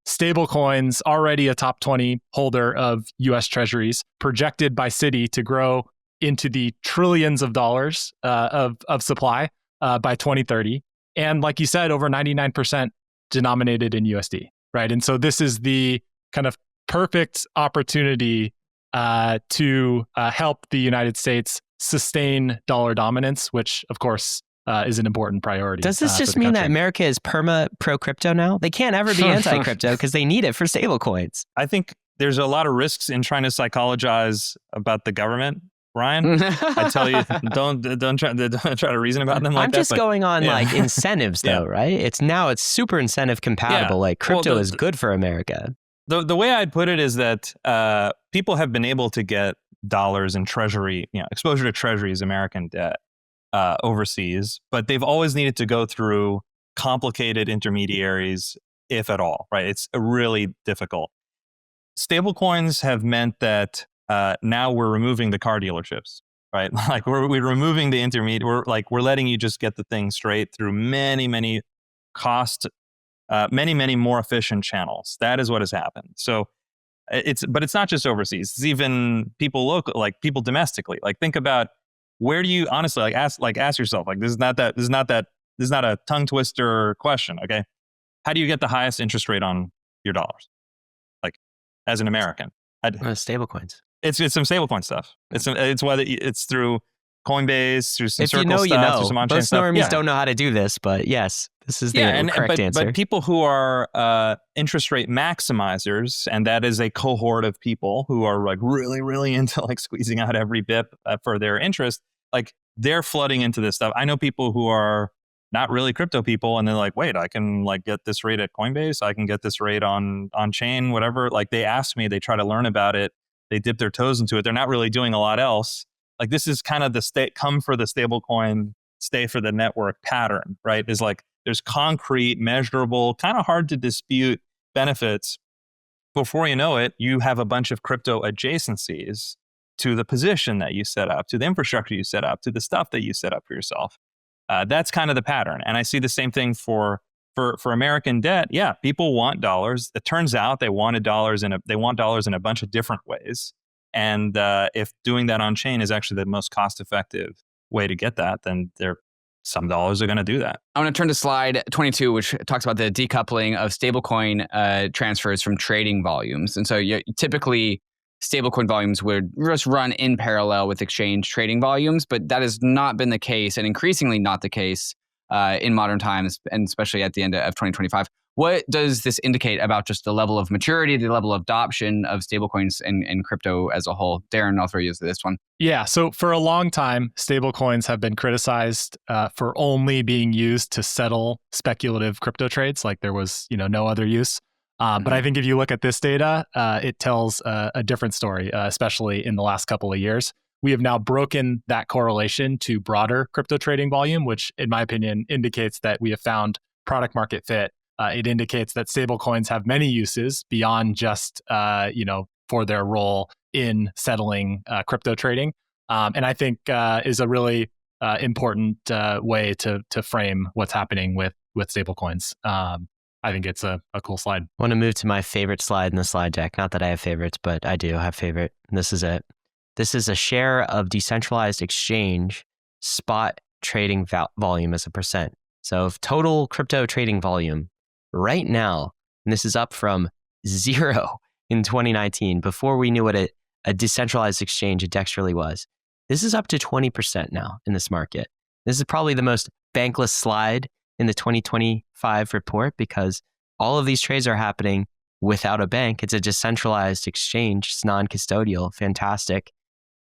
B: stable coins, already a top 20 holder of US Treasuries, projected by Citi to grow into the trillions of dollars of supply by 2030, and like you said, over 99% denominated in USD, right? And so this is the kind of perfect opportunity to help the United States sustain dollar dominance, which of course is an important priority.
A: Does this just mean that America is pro-crypto now? They can't ever be anti-crypto because they need it for stablecoins.
D: I think there's a lot of risks in trying to psychologize about the government, Ryan. I tell you, don't try to reason about them like that.
A: I'm just going on like incentives though, right? It's super incentive compatible. Like crypto is good for America.
D: The way I'd put it is that people have been able to get dollars and treasury, exposure to treasuries, American debt overseas, but they've always needed to go through complicated intermediaries, if at all, right? It's really difficult. Stablecoins have meant that now we're removing the car dealerships, right? Like we're removing the intermediate. We're letting you just get the thing straight through many more efficient channels. That is what has happened. So but it's not just overseas. It's even people local, like people domestically. Like think about where do you honestly ask yourself, like this is not a tongue twister question. Okay. How do you get the highest interest rate on your dollars? Like as an American,
A: stablecoins.
D: It's some stablecoin stuff. It's whether it's through Coinbase, through some
A: if
D: Circle stuff, through some on-chain
A: most
D: stuff.
A: normies don't know how to do this, but yes, this is the correct answer.
D: But people who are interest rate maximizers, and that is a cohort of people who are like really, really into like squeezing out every bip for their interest, like they're flooding into this stuff. I know people who are not really crypto people, and they're like, wait, I can like get this rate at Coinbase, I can get this rate on chain, whatever. Like they ask me, they try to learn about it, they dip their toes into it. They're not really doing a lot else. Like this is kind of the come for the stablecoin, stay for the network pattern, right? Is like there's concrete, measurable, kind of hard to dispute benefits. Before you know it, you have a bunch of crypto adjacencies to the position that you set up, to the infrastructure you set up, to the stuff that you set up for yourself. That's kind of the pattern. And I see the same thing for American debt. Yeah, people want dollars. It turns out they want dollars in a bunch of different ways. And if doing that on chain is actually the most cost-effective way to get that, then some dollars are going to do that.
C: I want to turn to slide 22, which talks about the decoupling of stablecoin transfers from trading volumes. And so typically, stablecoin volumes would just run in parallel with exchange trading volumes, but that has not been the case, and increasingly not the case in modern times, and especially at the end of 2025. What does this indicate about just the level of maturity, the level of adoption of stablecoins and crypto as a whole? Darren, I'll throw you to this one.
B: Yeah, so for a long time, stablecoins have been criticized for only being used to settle speculative crypto trades, like there was, no other use. But I think if you look at this data, it tells a different story, especially in the last couple of years. We have now broken that correlation to broader crypto trading volume, which in my opinion indicates that we have found product market fit. It indicates that stablecoins have many uses beyond just, for their role in settling crypto trading. And I think is a really important way to frame what's happening with stablecoins. I think it's a cool slide.
A: I want to move to my favorite slide in the slide deck. Not that I have favorites, but I do have favorite. And this is it. This is a share of decentralized exchange spot trading volume as a percent. So of total crypto trading volume right now, and this is up from 0 in 2019, before we knew what a decentralized exchange, a DEX really was. This is up to 20% now in this market. This is probably the most bankless slide in the 2025 report because all of these trades are happening without a bank. It's a decentralized exchange. It's non-custodial. Fantastic.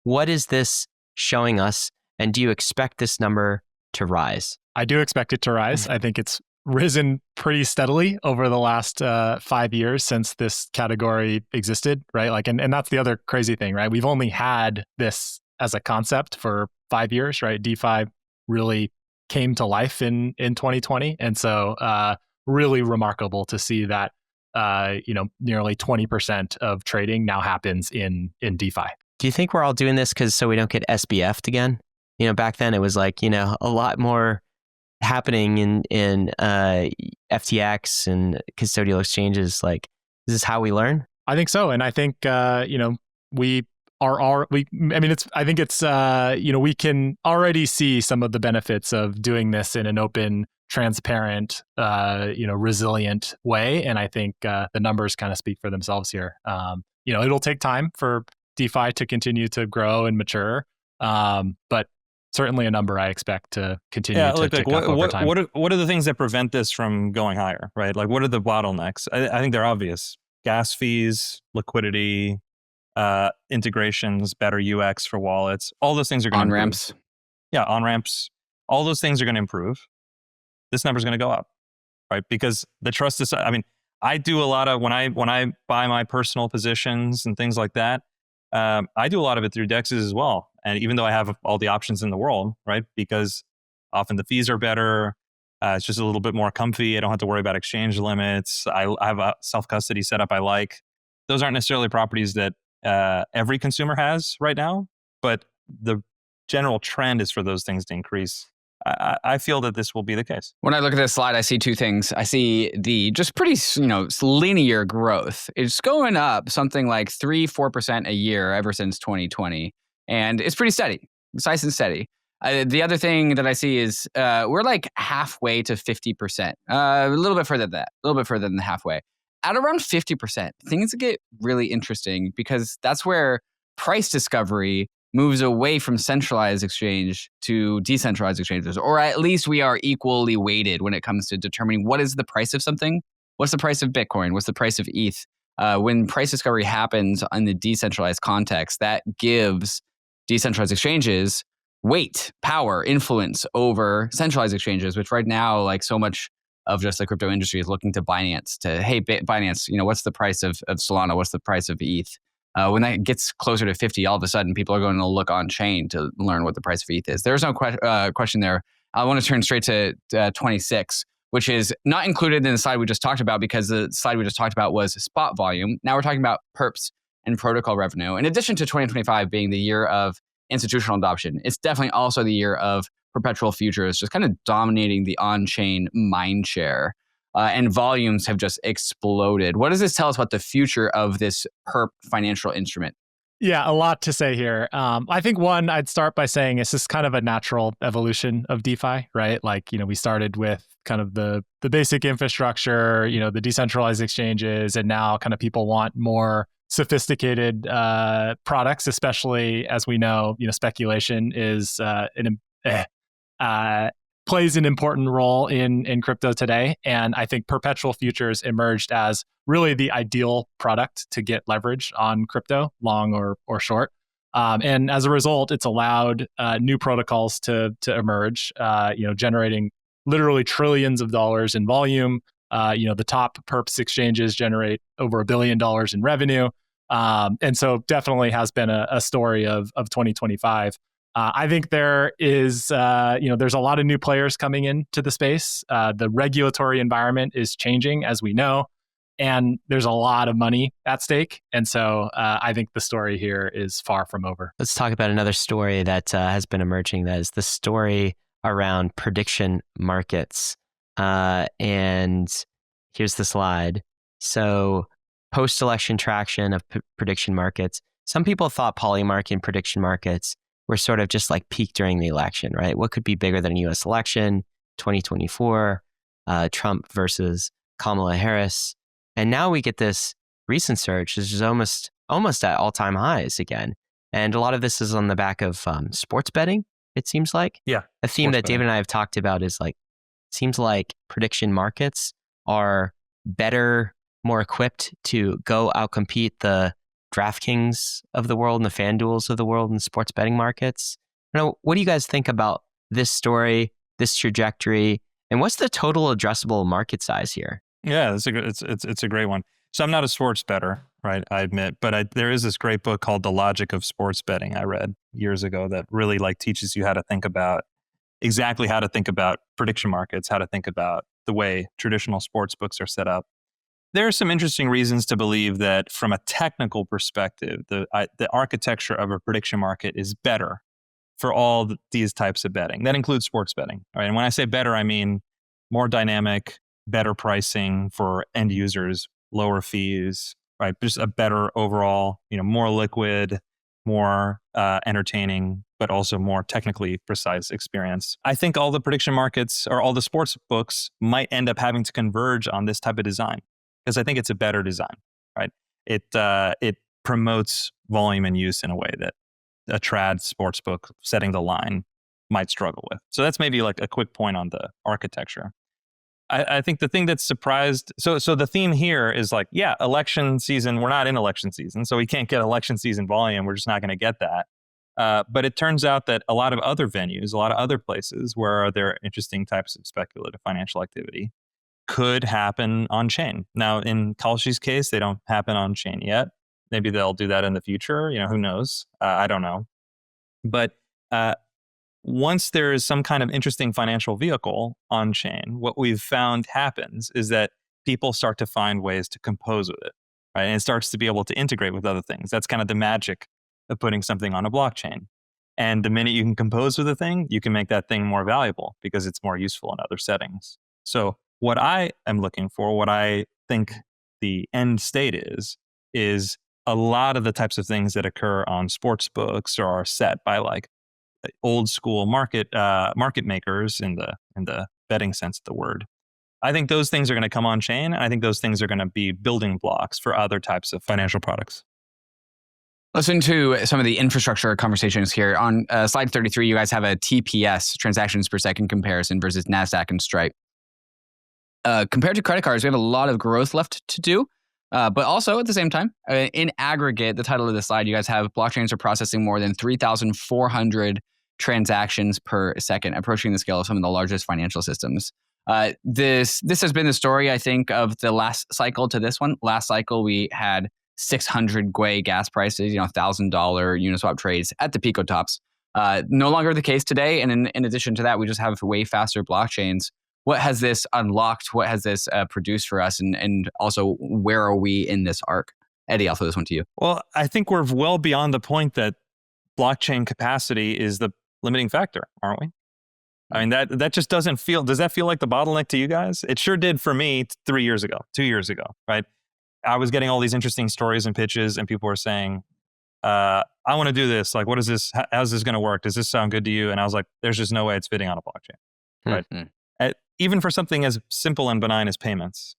A: What is this showing us? And do you expect this number to rise?
B: I do expect it to rise. I think it's risen pretty steadily over the last 5 years since this category existed, right? And that's the other crazy thing, right? We've only had this as a concept for 5 years, right? DeFi really came to life in 2020. And so really remarkable to see that, nearly 20% of trading now happens in DeFi.
A: Do you think we're all doing this so we don't get SBF'd again? Back then it was like, a lot more happening in FTX and custodial exchanges. Like, is this how we learn?
B: I think so. And I think, we can already see some of the benefits of doing this in an open, transparent, resilient way. And I think the numbers kind of speak for themselves here. It'll take time for DeFi to continue to grow and mature, but certainly a number I expect to continue to tick up over time.
D: What are the things that prevent this from going higher, right? Like, what are the bottlenecks? I think they're obvious. Gas fees, liquidity, integrations, better UX for wallets. All those things are going to
C: on-ramps.
D: Yeah, on-ramps. All those things are going to improve. This number is going to go up, right? Because the trust is, I do a lot of, when I buy my personal positions and things like that, I do a lot of it through DEXs as well. And even though I have all the options in the world, right? Because often the fees are better. It's just a little bit more comfy. I don't have to worry about exchange limits. I have a self-custody setup I like. Those aren't necessarily properties that every consumer has right now, but the general trend is for those things to increase. I feel that this will be the case.
C: When I look at this slide, I see two things. I see the just pretty, linear growth. It's going up something like 3-4% a year ever since 2020. And it's pretty steady. It's nice and steady. The other thing that I see is we're like halfway to 50%. A little bit further than that. A little bit further than halfway. At around 50%, things get really interesting because that's where price discovery moves away from centralized exchange to decentralized exchanges, or at least we are equally weighted when it comes to determining what is the price of something. What's the price of Bitcoin? What's the price of ETH? When price discovery happens in the decentralized context, that gives decentralized exchanges weight, power, influence over centralized exchanges, which right now, like so much of just the crypto industry is looking to Binance to, hey, Binance, what's the price of Solana? What's the price of ETH? When that gets closer to 50, all of a sudden people are going to look on chain to learn what the price of ETH is. There's no question there. I want to turn straight to 26, which is not included in the slide we just talked about because the slide we just talked about was spot volume. Now we're talking about Perps and protocol revenue. In addition to 2025 being the year of institutional adoption, it's definitely also the year of perpetual futures, just kind of dominating the on-chain mind share. And volumes have just exploded. What does this tell us about the future of this perp financial instrument?
B: Yeah, a lot to say here. I think one, I'd start by saying it's just kind of a natural evolution of DeFi, right? Like, we started with kind of the basic infrastructure, the decentralized exchanges, and now kind of people want more sophisticated products, especially as we know, speculation is plays an important role in crypto today. And I think perpetual futures emerged as really the ideal product to get leverage on crypto, long or short. And as a result, it's allowed new protocols to emerge, generating literally trillions of dollars in volume. The top Perps exchanges generate over $1 billion in revenue. And so definitely has been a story of 2025. I think there is, there's a lot of new players coming into the space. The regulatory environment is changing, as we know, and there's a lot of money at stake. And so I think the story here is far from over.
A: Let's talk about another story that has been emerging. That is the story around prediction markets. And here's the slide. So post-election traction of prediction markets. Some people thought Polymarket and prediction markets were sort of just like peaked during the election, right? What could be bigger than a US election, 2024, Trump versus Kamala Harris. And now we get this recent surge, which is almost at all-time highs again. And a lot of this is on the back of sports betting, it seems like.
D: Yeah.
A: A theme that David and I have talked about is like, seems like prediction markets are better, more equipped to go outcompete the DraftKings of the world and the FanDuels of the world and sports betting markets. What do you guys think about this story, this trajectory, and what's the total addressable market size here?
D: Yeah, it's a great one. So I'm not a sports bettor, right? I admit, but there is this great book called The Logic of Sports Betting I read years ago that really teaches you how to think about prediction markets, how to think about the way traditional sports books are set up. There are some interesting reasons to believe that from a technical perspective, the architecture of a prediction market is better for all these types of betting. That includes sports betting. Right? And when I say better, I mean more dynamic, better pricing for end users, lower fees, right? Just a better overall, more liquid, more entertaining, but also more technically precise experience. I think all the prediction markets or all the sports books might end up having to converge on this type of design, because I think it's a better design, right? It promotes volume and use in a way that a trad sports book setting the line might struggle with. So that's maybe like a quick point on the architecture. I think the thing that's surprised, so the theme here is like, yeah, election season, we're not in election season, so we can't get election season volume. We're just not going to get that. But it turns out that a lot of other venues, a lot of other places where there are interesting types of speculative financial activity could happen on chain. Now, in Kalshi's case, they don't happen on chain yet. Maybe they'll do that in the future. Who knows? I don't know. But once there is some kind of interesting financial vehicle on chain, what we've found happens is that people start to find ways to compose with it, right? And it starts to be able to integrate with other things. That's kind of the magic of putting something on a blockchain. And the minute you can compose with a thing, you can make that thing more valuable because it's more useful in other settings. So what I am looking for, what I think the end state is a lot of the types of things that occur on sports books or are set by old school market makers in the betting sense of the word. I think those things are going to come on chain, and I think those things are going to be building blocks for other types of financial products.
C: Listen to some of the infrastructure conversations here. On slide 33, you guys have a TPS, transactions per second comparison versus NASDAQ and Stripe. Compared to credit cards, we have a lot of growth left to do. But also at the same time, in aggregate, the title of the slide, you guys have blockchains are processing more than 3,400 transactions per second, approaching the scale of some of the largest financial systems. This has been the story, I think, of the last cycle to this one. Last cycle, we had 600 Gwei gas prices, $1,000 Uniswap trades at the Pico tops. No longer the case today. And in addition to that, we just have way faster blockchains. What has this unlocked? What has this produced for us? And also, where are we in this arc? Eddy, I'll throw this one to you.
D: Well, I think we're well beyond the point that blockchain capacity is the limiting factor, aren't we? I mean, that just does that feel like the bottleneck to you guys? It sure did for me 2 years ago, right? I was getting all these interesting stories and pitches, and people were saying, I want to do this. Like, what is this? How's this going to work? Does this sound good to you? And I was like, there's just no way it's fitting on a blockchain, right? Mm-hmm. Even for something as simple and benign as payments,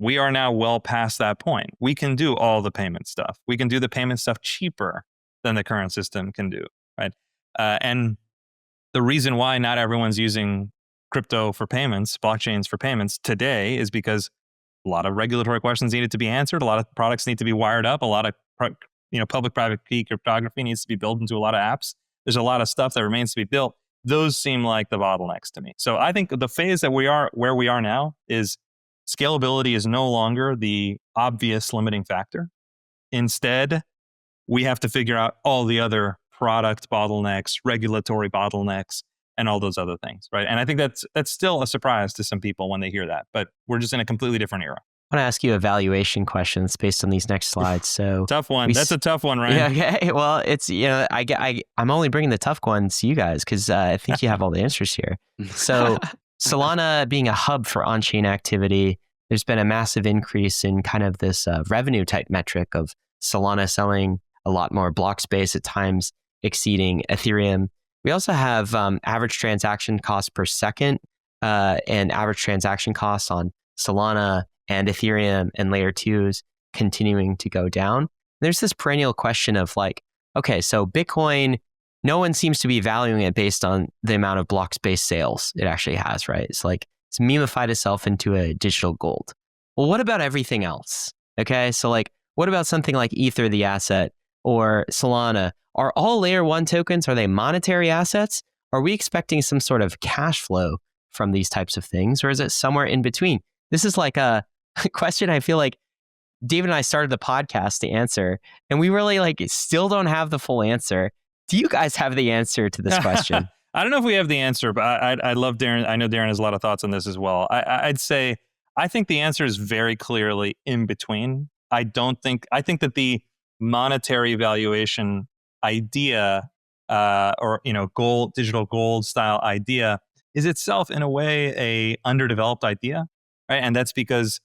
D: we are now well past that point. We can do all the payment stuff. We can do the payment stuff cheaper than the current system can do, right? And the reason why not everyone's using crypto for payments, blockchains for payments today is because a lot of regulatory questions needed to be answered. A lot of products need to be wired up. A lot of public-private key cryptography needs to be built into a lot of apps. There's a lot of stuff that remains to be built. Those seem like the bottlenecks to me. So I think the phase that where we are now is scalability is no longer the obvious limiting factor. Instead, we have to figure out all the other product bottlenecks, regulatory bottlenecks, and all those other things, right? And I think that's still a surprise to some people when they hear that, but we're just in a completely different era.
A: I want to ask you a valuation question based on these next slides. So
D: tough one. That's a tough one, right?
A: Yeah, okay. Well, it's, I'm only bringing the tough ones to you guys because I think you have all the answers here. So Solana being a hub for on-chain activity, there's been a massive increase in kind of this revenue type metric of Solana selling a lot more block space, at times exceeding Ethereum. We also have average transaction cost per second and average transaction costs on Solana and Ethereum and layer 2s continuing to go down. There's this perennial question of like, okay, so Bitcoin, no one seems to be valuing it based on the amount of block space sales it actually has, right? It's like it's memified itself into a digital gold. Well, what about everything else? Okay, so like, what about something like Ether, the asset, or Solana? Are all layer 1 tokens, are they monetary assets? Are we expecting some sort of cash flow from these types of things? Or is it somewhere in between? This is like a question I feel like David and I started the podcast to answer, and we really like still don't have the full answer. Do you guys have the answer to this question?
D: I don't know if we have the answer, but I love Daren. I know Daren has a lot of thoughts on this as well. I'd say, I think the answer is very clearly in between. I think that the monetary valuation idea or digital gold style idea is itself in a way a underdeveloped idea, right? And that's because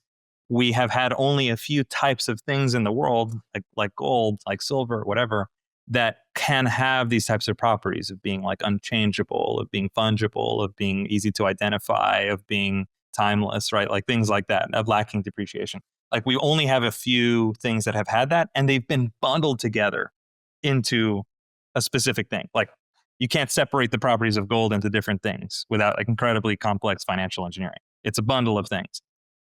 D: we have had only a few types of things in the world, like gold, like silver, whatever, that can have these types of properties of being like unchangeable, of being fungible, of being easy to identify, of being timeless, right? Like things like that, of lacking depreciation. Like we only have a few things that have had that, and they've been bundled together into a specific thing. Like you can't separate the properties of gold into different things without like incredibly complex financial engineering. It's a bundle of things.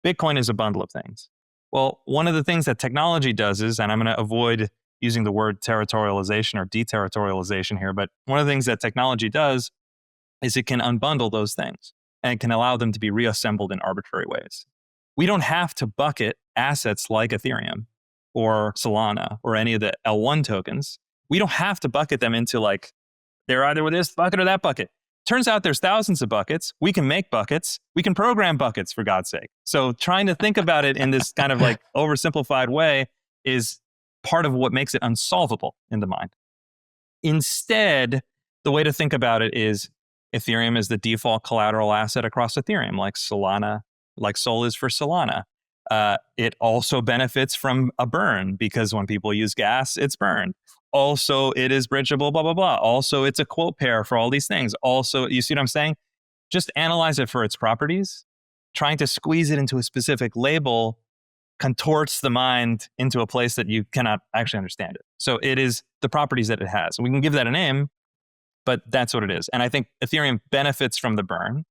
D: Bitcoin is a bundle of things. Well, one of the things that technology does is, and I'm going to avoid using the word territorialization or deterritorialization here, but one of the things that technology does is it can unbundle those things and it can allow them to be reassembled in arbitrary ways. We don't have to bucket assets like Ethereum or Solana or any of the L1 tokens. We don't have to bucket them into like, they're either with this bucket or that bucket. Turns out there's thousands of buckets. We can make buckets. We can program buckets, for God's sake. So trying to think about it in this kind of like oversimplified way is part of what makes it unsolvable in the mind. Instead, the way to think about it is Ethereum is the default collateral asset across Ethereum, like Solana, like Sol is for Solana. It also benefits from a burn because when people use gas, it's burned. Also, it is bridgeable, blah, blah, blah. Also, it's a quote pair for all these things. Also, you see what I'm saying? Just analyze it for its properties. Trying to squeeze it into a specific label contorts the mind into a place that you cannot actually understand it. So it is the properties that it has. And we can give that a name, but that's what it is. And I think Ethereum benefits from the burn.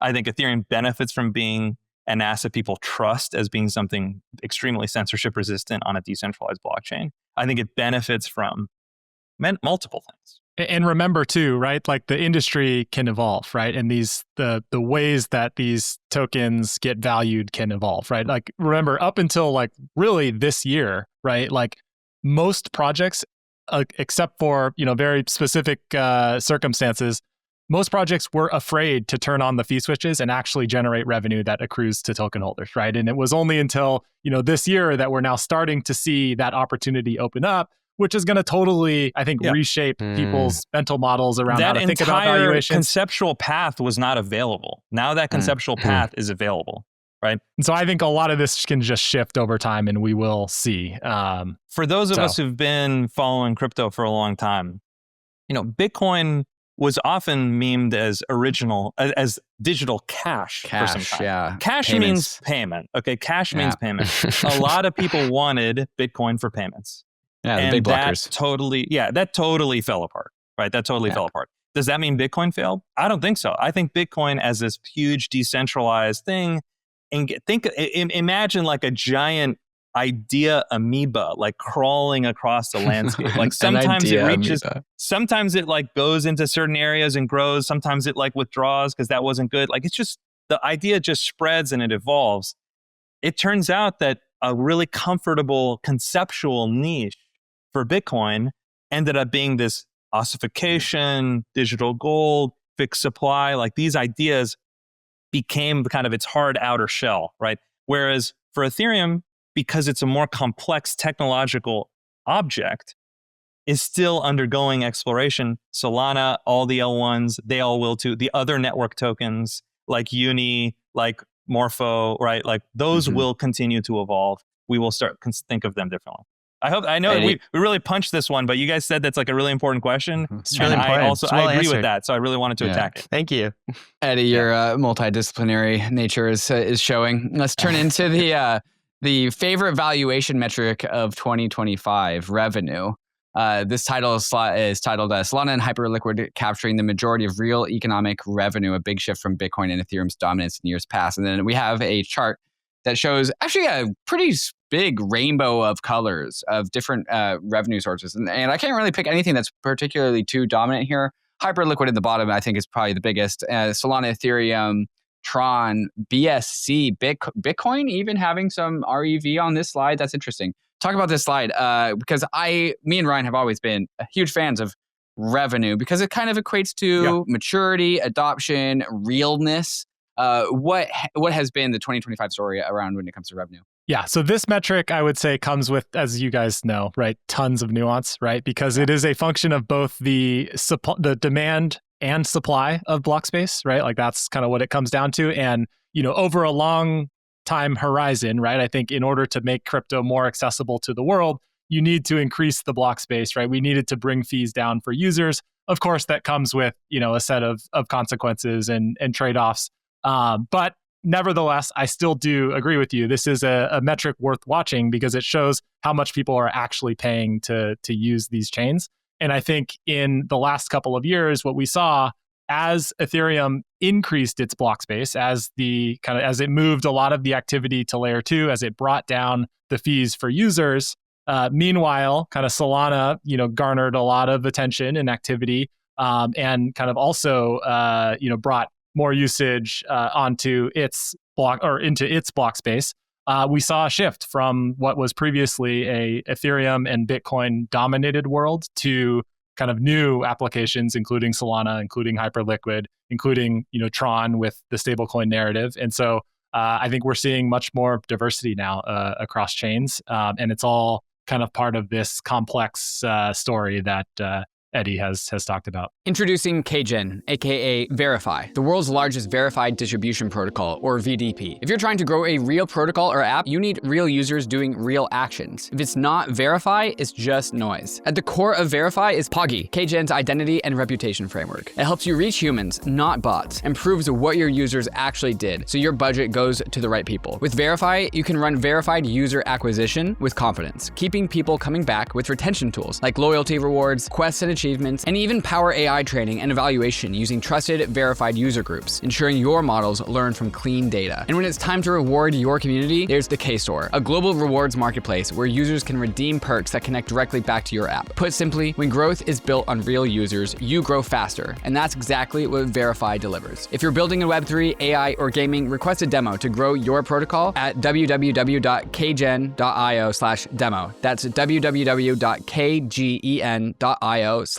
D: I think Ethereum benefits from being an asset people trust as being something extremely censorship resistant on a decentralized blockchain. I think it benefits from multiple things.
B: And remember too, right? Like the industry can evolve, right? And the ways that these tokens get valued can evolve, right? Like remember up until like really this year, right? Like most projects, except for, very specific circumstances, most projects were afraid to turn on the fee switches and actually generate revenue that accrues to token holders, right? And it was only until, this year that we're now starting to see that opportunity open up, which is going to totally, I think, reshape people's mental models around how to think about valuations.
D: That entire conceptual path was not available. Now that conceptual path is available, right?
B: And so I think a lot of this can just shift over time and we will see.
D: For those of us who've been following crypto for a long time, Bitcoin was often memed as as digital cash for some time.
C: Yeah.
D: Cash means payment. Okay, cash means payment. A lot of people wanted Bitcoin for payments.
C: Yeah, the big blockers.
D: That totally fell apart, right? That totally fell apart. Does that mean Bitcoin failed? I don't think so. I think Bitcoin as this huge decentralized thing, and imagine like a giant idea amoeba like crawling across the landscape. Like sometimes it reaches, sometimes it like goes into certain areas and grows, sometimes it like withdraws because that wasn't good. Like it's just, the idea just spreads and it evolves. It turns out that a really comfortable conceptual niche for Bitcoin ended up being this ossification, digital gold, fixed supply. Like these ideas became kind of its hard outer shell, right? Whereas for Ethereum, because it's a more complex technological object, is still undergoing exploration. Solana, all the L1s, they all will too. The other network tokens like Uni, like Morpho, right? Like those will continue to evolve. We will start think of them differently. I know we really punched this one, but you guys said that's like a really important question.
A: It's really important.
D: I agree with that. So I really wanted to attack it.
A: Thank you.
C: Eddy, your multidisciplinary nature is showing. Let's turn into the favorite valuation metric of 2025, revenue. This title is titled Solana and Hyperliquid Capturing the Majority of Real Economic Revenue, a big shift from Bitcoin and Ethereum's dominance in years past. And then we have a chart that shows actually a pretty big rainbow of colors of different revenue sources. And I can't really pick anything that's particularly too dominant here. Hyperliquid at the bottom, I think, is probably the biggest. Solana, Ethereum, Tron, BSC, Bitcoin even having some REV on this slide. That's interesting. Talk about this slide because me and Ryan have always been huge fans of revenue because it kind of equates to maturity, adoption, realness. What has been the 2025 story around when it comes to revenue?
B: Yeah, so this metric, I would say, comes with, as you guys know, right, tons of nuance, right? Because it is a function of both the demand and supply of block space, right? Like that's kind of what it comes down to. And, over a long time horizon, right? I think in order to make crypto more accessible to the world, you need to increase the block space, right? We needed to bring fees down for users. Of course, that comes with, a set of consequences and trade-offs. But nevertheless, I still do agree with you. This is a metric worth watching because it shows how much people are actually paying to use these chains. And I think in the last couple of years, what we saw as Ethereum increased its block space, as it moved a lot of the activity to layer 2, as it brought down the fees for users. Meanwhile, kind of Solana, garnered a lot of attention and activity, and kind of also, brought more usage onto its block or into its block space. We saw a shift from what was previously a Ethereum and Bitcoin dominated world to kind of new applications, including Solana, including Hyperliquid, including Tron with the stablecoin narrative. And so I think we're seeing much more diversity now across chains, and it's all kind of part of this complex story that Eddy has talked about.
C: Introducing KGen, aka Verify, the world's largest verified distribution protocol, or VDP. If you're trying to grow a real protocol or app, you need real users doing real actions. If it's not Verify, it's just noise. At the core of Verify is Poggy, KGen's identity and reputation framework. It helps you reach humans, not bots, and proves what your users actually did, so your budget goes to the right people. With Verify, you can run verified user acquisition with confidence, keeping people coming back with retention tools like loyalty rewards, quests and achievements, and even power AI training and evaluation using trusted, verified user groups, ensuring your models learn from clean data. And when it's time to reward your community, there's the K-Store, a global rewards marketplace where users can redeem perks that connect directly back to your app. Put simply, when growth is built on real users, you grow faster, and that's exactly what Verify delivers. If you're building in Web3, AI, or gaming, request a demo to grow your protocol at www.kgen.io/demo. That's www.kgen.io/demo.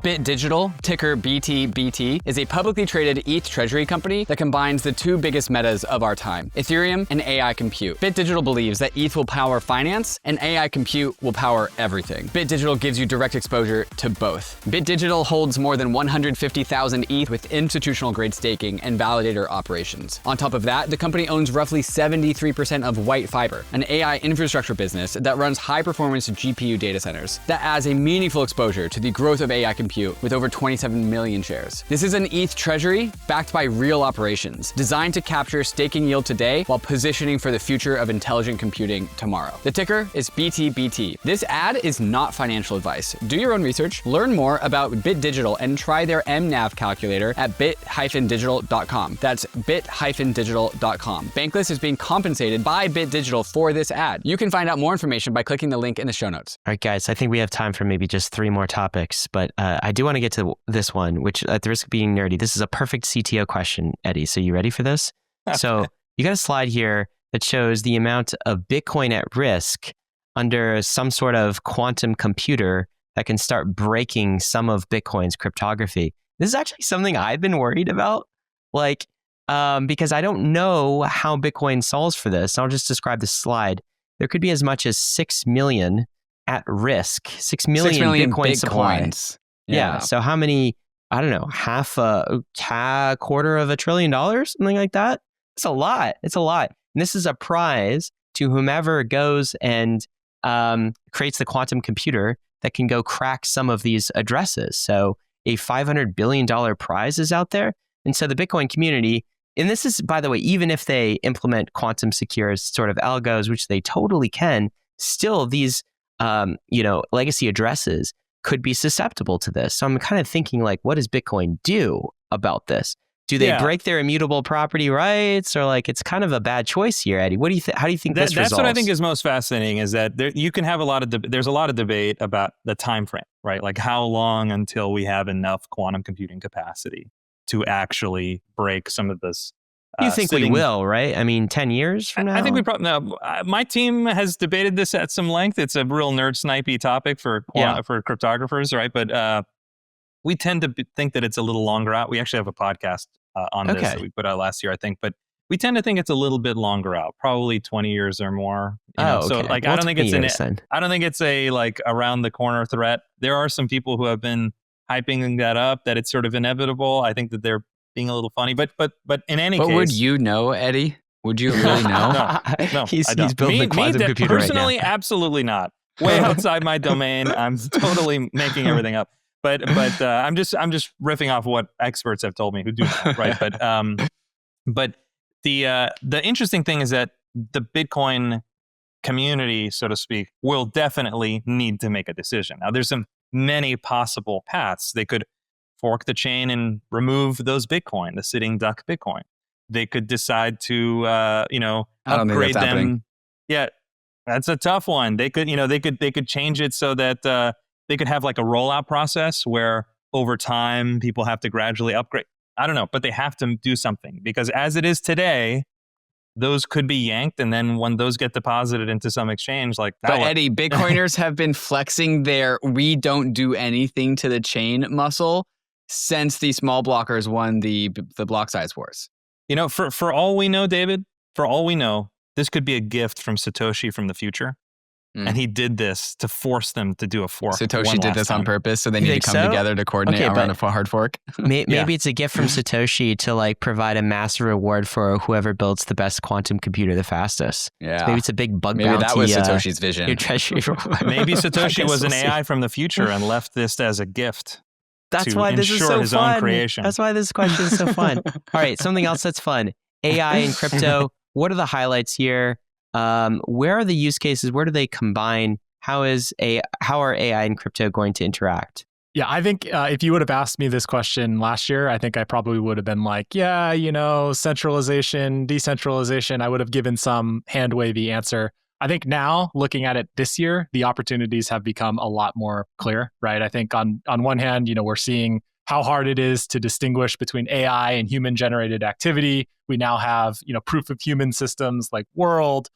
C: Bit Digital, ticker BTBT, is a publicly traded ETH Treasury company that combines the two biggest metas of our time, Ethereum and AI compute. Bit Digital believes that ETH will power finance and AI compute will power everything. Bit Digital gives you direct exposure to both. Bit Digital holds more than 150,000 ETH with institutional grade staking and validator operations. On top of that, the company owns roughly 73% of White Fiber, an AI infrastructure business that runs high performance GPU data centers. That adds a meaningful exposure to the the growth of AI compute with over 27 million shares. This is an ETH treasury backed by real operations, designed to capture staking yield today while positioning for the future of intelligent computing tomorrow. The ticker is BTBT. This ad is not financial advice. Do your own research, learn more about Bit Digital, and try their MNAV calculator at bit-digital.com. That's bit-digital.com. Bankless is being compensated by Bit Digital for this ad. You can find out more information by clicking the link in the show notes.
A: All right, guys, I think we have time for maybe just 3 more topics, but I do want to get to this one, which at the risk of being nerdy, this is a perfect CTO question, Eddie. So you ready for this? So you got a slide here that shows the amount of Bitcoin at risk under some sort of quantum computer that can start breaking some of Bitcoin's cryptography. This is actually something I've been worried about, because I don't know how Bitcoin solves for this. I'll just describe this slide. There could be as much as 6 million at risk, 6 million Bitcoin supply. Yeah. So how many, I don't know, half a $250 billion, something like that? It's a lot. It's a lot. And this is a prize to whomever goes and creates the quantum computer that can go crack some of these addresses. So a $500 billion prize is out there. And so the Bitcoin community, and this is, by the way, even if they implement quantum secure sort of algos, which they totally can, still these legacy addresses could be susceptible to this. So I'm kind of thinking, like, what does Bitcoin do about this? Do they break their immutable property rights, or it's kind of a bad choice here, Eddie? What do you how do you think this resolves?
D: That's what I think is most fascinating, is that you can have there's a lot of debate about the time frame, right? Like how long until we have enough quantum computing capacity to actually break some of this.
A: You think we will, right? I mean, 10 years from now?
D: I think we probably, no, my team has debated this at some length. It's a real nerd snipey topic for cryptographers, right? But we tend to think that it's a little longer out. We actually have a podcast on this that we put out last year, I think. But we tend to think it's a little bit longer out, probably 20 years or more. So I don't think it's a around the corner threat. There are some people who have been hyping that up, that it's sort of inevitable. I think that they're being a little funny, but in any case.
C: But would you know, Eddie? Would you really know?
D: No,
A: he's building a quantum computer
D: personally,
A: right now.
D: Absolutely not. Way outside my domain. I'm totally making everything up. But I'm just riffing off what experts have told me who do know, right? But the interesting thing is that the Bitcoin community, so to speak, will definitely need to make a decision. Now, there's many possible paths. They could fork the chain and remove those Bitcoin, the sitting duck Bitcoin. They could decide to, upgrade them. Happening. Yeah, that's a tough one. They could, they could change it so that they could have a rollout process where over time people have to gradually upgrade. I don't know, but they have to do something, because as it is today, those could be yanked, and then when those get deposited into some exchange,
C: But Eddie, Bitcoiners have been flexing their "we don't do anything to the chain" muscle since the small blockers won the block size wars.
D: For all we know, David, this could be a gift from Satoshi from the future. And he did this to force them to do a fork.
C: Satoshi did this on purpose, so they need to come together to coordinate around a hard fork.
A: Maybe it's a gift from Satoshi to provide a massive reward for whoever builds the best quantum computer the fastest.
C: Yeah.
A: So maybe it's a big bug bounty.
C: Maybe that was Satoshi's vision.
A: Your treasury.
D: Maybe Satoshi was an AI from the future and left this as a gift.
A: That's why this is so
D: his
A: fun.
D: Own creation.
A: That's why this question is so fun. All right, something else that's fun. AI and crypto. What are the highlights here? Where are the use cases? Where do they combine? How are AI and crypto going to interact?
B: Yeah, I think if you would have asked me this question last year, I think I probably would have been like, centralization, decentralization. I would have given some hand-wavy answer. I think now, looking at it this year, the opportunities have become a lot more clear, right? I think on one hand, we're seeing how hard it is to distinguish between AI and human-generated activity. We now have, proof of human systems like World,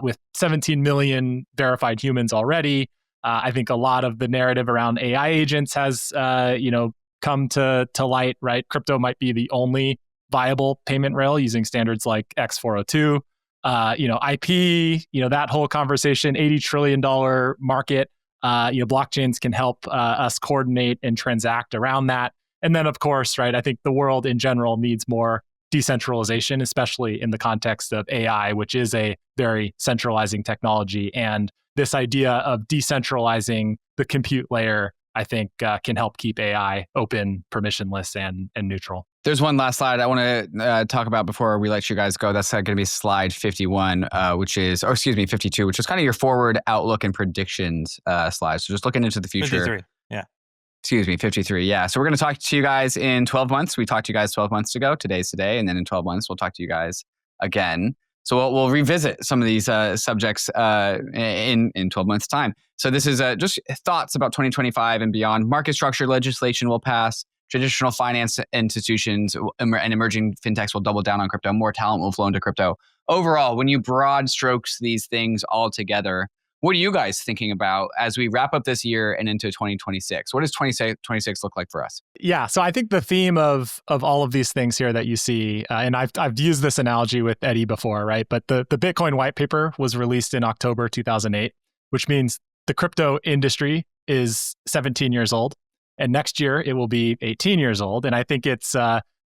B: with 17 million verified humans already. I think a lot of the narrative around AI agents has, come to light, right? Crypto might be the only viable payment rail using standards like X402. IP, that whole conversation, $80 trillion market. Blockchains can help us coordinate and transact around that. And then, of course, right, I think the world in general needs more decentralization, especially in the context of AI, which is a very centralizing technology. And this idea of decentralizing the compute layer, I think can help keep AI open, permissionless, and neutral.
C: There's one last slide I want to talk about before we let you guys go. That's going to be slide 51, 52, which is kind of your forward outlook and predictions slide. So just looking into the future.
D: 53, yeah.
C: Excuse me, 53, yeah. So we're going to talk to you guys in 12 months. We talked to you guys 12 months ago. Today's today. And then in 12 months, we'll talk to you guys again. So we'll revisit some of these subjects in 12 months' time. So this is just thoughts about 2025 and beyond. Market structure legislation will pass. Traditional finance institutions and emerging fintechs will double down on crypto. More talent will flow into crypto. Overall, when you broad strokes these things all together, what are you guys thinking about as we wrap up this year and into 2026? What does 2026 look like for us?
B: Yeah, so I think the theme of all of these things here that you see, and I've used this analogy with Eddy before, right? But the Bitcoin white paper was released in October 2008, which means the crypto industry is 17 years old. And next year, it will be 18 years old. And I think it's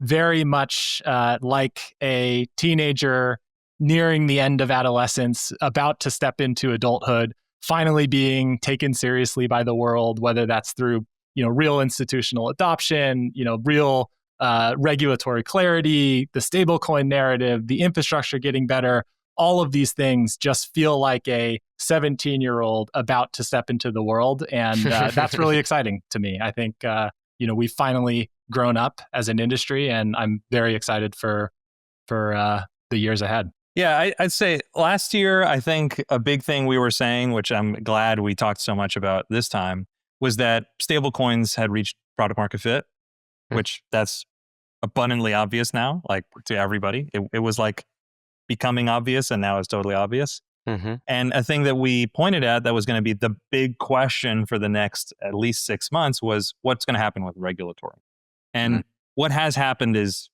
B: very much like a teenager nearing the end of adolescence, about to step into adulthood, finally being taken seriously by the world, whether that's through real institutional adoption, real regulatory clarity, the stablecoin narrative, the infrastructure getting better. All of these things just feel like a 17-year-old about to step into the world. And that's really exciting to me. I think, we've finally grown up as an industry, and I'm very excited for the years ahead.
D: Yeah, I'd say last year, I think a big thing we were saying, which I'm glad we talked so much about this time, was that stablecoins had reached product market fit, which that's abundantly obvious now, like to everybody. It was like becoming obvious, and now it's totally obvious.
A: Mm-hmm.
D: And a thing that we pointed at that was going to be the big question for the next at least 6 months was what's going to happen with regulatory. And what has happened is,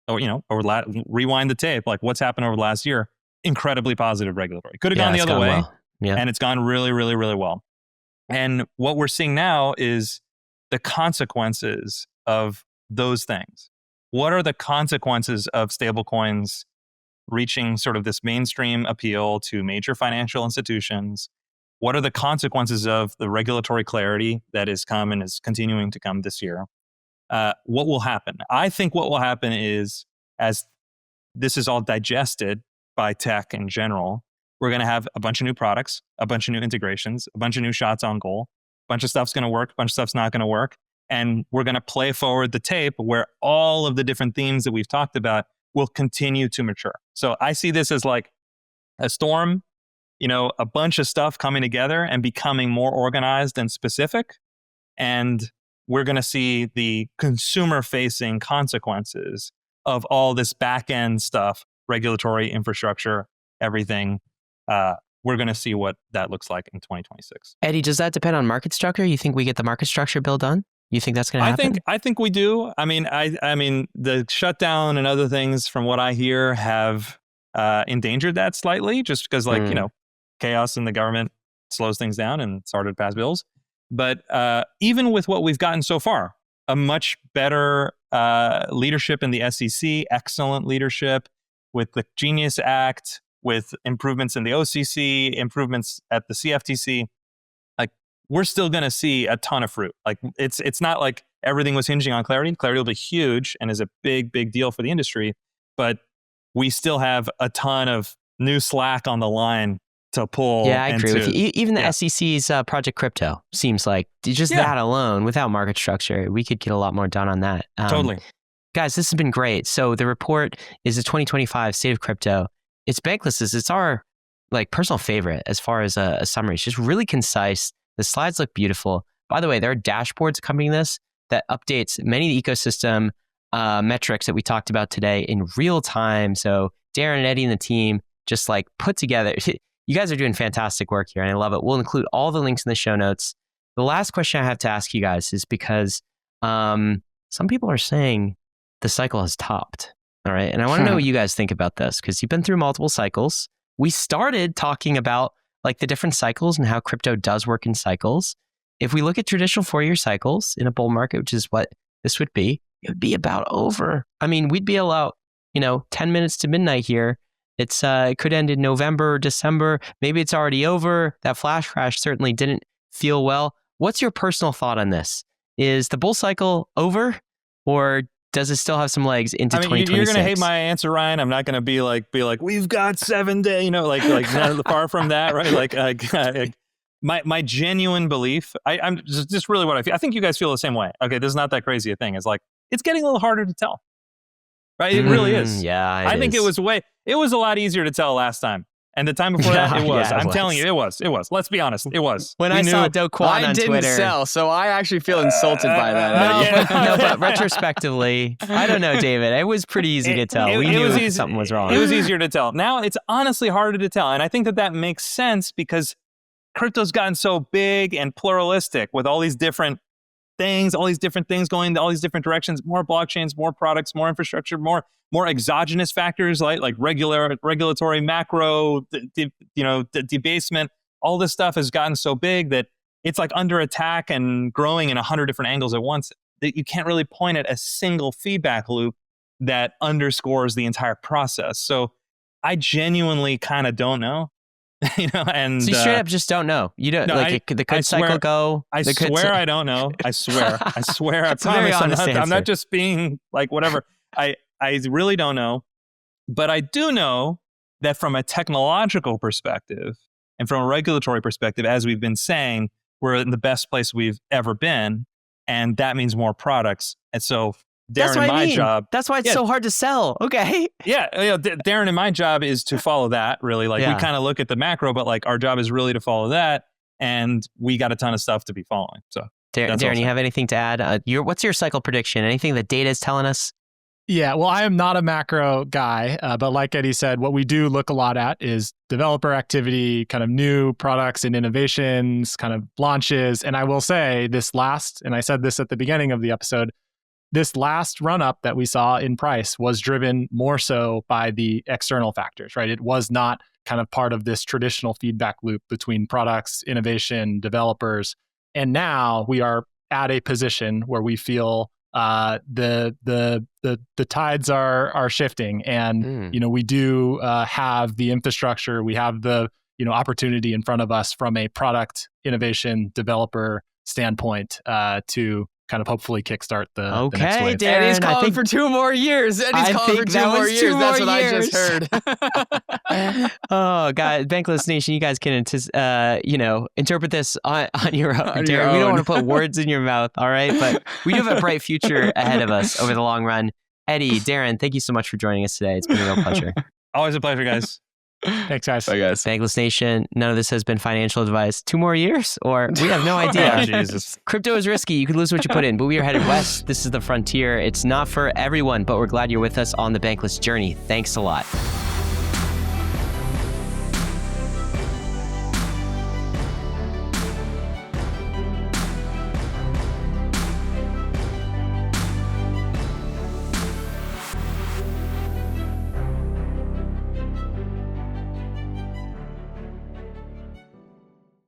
D: rewind the tape, like what's happened over the last year, incredibly positive regulatory. Could have gone the other way,
A: well. Yeah.
D: and it's gone really, really, really well. And what we're seeing now is the consequences of those things. What are the consequences of stablecoins reaching sort of this mainstream appeal to major financial institutions? What are the consequences of the regulatory clarity that has come and is continuing to come this year? What will happen? I think what will happen is, as this is all digested by tech in general, we're going to have a bunch of new products, a bunch of new integrations, a bunch of new shots on goal. A bunch of stuff's going to work, a bunch of stuff's not going to work. And we're going to play forward the tape where all of the different themes that we've talked about will continue to mature. So I see this as like a storm, a bunch of stuff coming together and becoming more organized and specific. And we're going to see the consumer-facing consequences of all this back-end stuff, regulatory infrastructure, everything. We're going to see what that looks like in 2026.
A: Eddy, does that depend on market structure? You think we get the market structure bill done? You think that's going to happen?
D: I think we do. I mean, the shutdown and other things, from what I hear, have endangered that slightly, just because, chaos in the government slows things down and it's harder to pass bills. But even with what we've gotten so far, a much better leadership in the SEC, excellent leadership with the Genius Act, with improvements in the OCC, improvements at the CFTC, like we're still going to see a ton of fruit. Like it's not like everything was hinging on Clarity. Clarity will be huge and is a big, big deal for the industry, but we still have a ton of new slack on the line to pull.
A: Yeah, I agree with you. Even the SEC's Project Crypto seems like just that alone, without market structure, we could get a lot more done on that.
D: Totally.
A: Guys, this has been great. So the report is the 2025 State of Crypto. It's Bankless. It's our personal favorite as far as a summary. It's just really concise. The slides look beautiful. By the way, there are dashboards accompanying this that updates many of the ecosystem metrics that we talked about today in real time. So Daren and Eddy and the team just put together. You guys are doing fantastic work here, and I love it. We'll include all the links in the show notes. The last question I have to ask you guys is because some people are saying the cycle has topped. All right. And I want to know what you guys think about this, because you've been through multiple cycles. We started talking about the different cycles and how crypto does work in cycles. If we look at traditional 4-year cycles in a bull market, which is what this would be, it would be about over. I mean, we'd be about, 10 minutes to midnight here. It could end in November or December. Maybe it's already over. That flash crash certainly didn't feel well. what's your personal thought on this? Is the bull cycle over, or does it still have some legs into 2026?
D: You're going to hate my answer, Ryan. I'm not going to be like, we've got 7 days, like far from that, right? My genuine belief, I'm just really what I feel. I think you guys feel the same way. Okay, this is not that crazy a thing. It's like, it's getting a little harder to tell, right? It really is.
A: Yeah,
D: I think it was a lot easier to tell last time. And the time before that, it was. I'm telling you, it was. Let's be honest, it was.
A: When I saw Decoupling on Twitter.
C: I didn't sell, so I actually feel insulted by that.
A: No, but retrospectively, I don't know, David. It was pretty easy to tell. We knew something was wrong.
D: It was easier to tell. Now it's honestly harder to tell. And I think that makes sense because crypto's gotten so big and pluralistic with all these different things going in all these different directions, more blockchains, more products, more infrastructure, more exogenous factors like regulatory macro, debasement. All this stuff has gotten so big that it's like under attack and growing in 100 different angles at once that you can't really point at a single feedback loop that underscores the entire process. So I genuinely kind of don't know. And
A: so you straight up just don't know. You don't the could cycle go.
D: I swear I don't know. I swear. I promise. I'm not just being like whatever. I really don't know, but I do know that from a technological perspective and from a regulatory perspective, as we've been saying, we're in the best place we've ever been, and that means more products. And so Daren and my job.
A: That's why it's so hard to sell. Okay.
D: Yeah. Daren and my job is to follow that really. We kind of look at the macro, but our job is really to follow that. And we got a ton of stuff to be following. So
A: Daren, you have anything to add? What's your cycle prediction? Anything that data is telling us?
B: Yeah, well, I am not a macro guy, but like Eddy said, what we do look a lot at is developer activity, kind of new products and innovations, kind of launches. And I will say and I said this at the beginning of the episode, this last run up that we saw in price was driven more so by the external factors, right? It was not kind of part of this traditional feedback loop between products, innovation, developers. And now we are at a position where we feel the tides are shifting, and we do have the infrastructure, we have the opportunity in front of us from a product innovation developer standpoint to kind of hopefully kickstart the next wave.
A: Daren,
C: Eddy's calling for 2 more years. Eddy's calling for 2 more years. That's what I just heard.
A: Oh, God, Bankless Nation, you guys can interpret this on your own. We don't want to put words in your mouth, all right? But we do have a bright future ahead of us over the long run. Eddy, Daren, thank you so much for joining us today. It's been a real pleasure.
D: Always a pleasure, guys.
B: Thanks, guys.
C: Bye, guys.
A: Bankless Nation, none of this has been financial advice. 2 more years? Or we have no idea.
D: Oh, Jesus.
A: Crypto is risky. You could lose what you put in, but we are headed west. This is the frontier. It's not for everyone, but we're glad you're with us on the Bankless journey. Thanks a lot.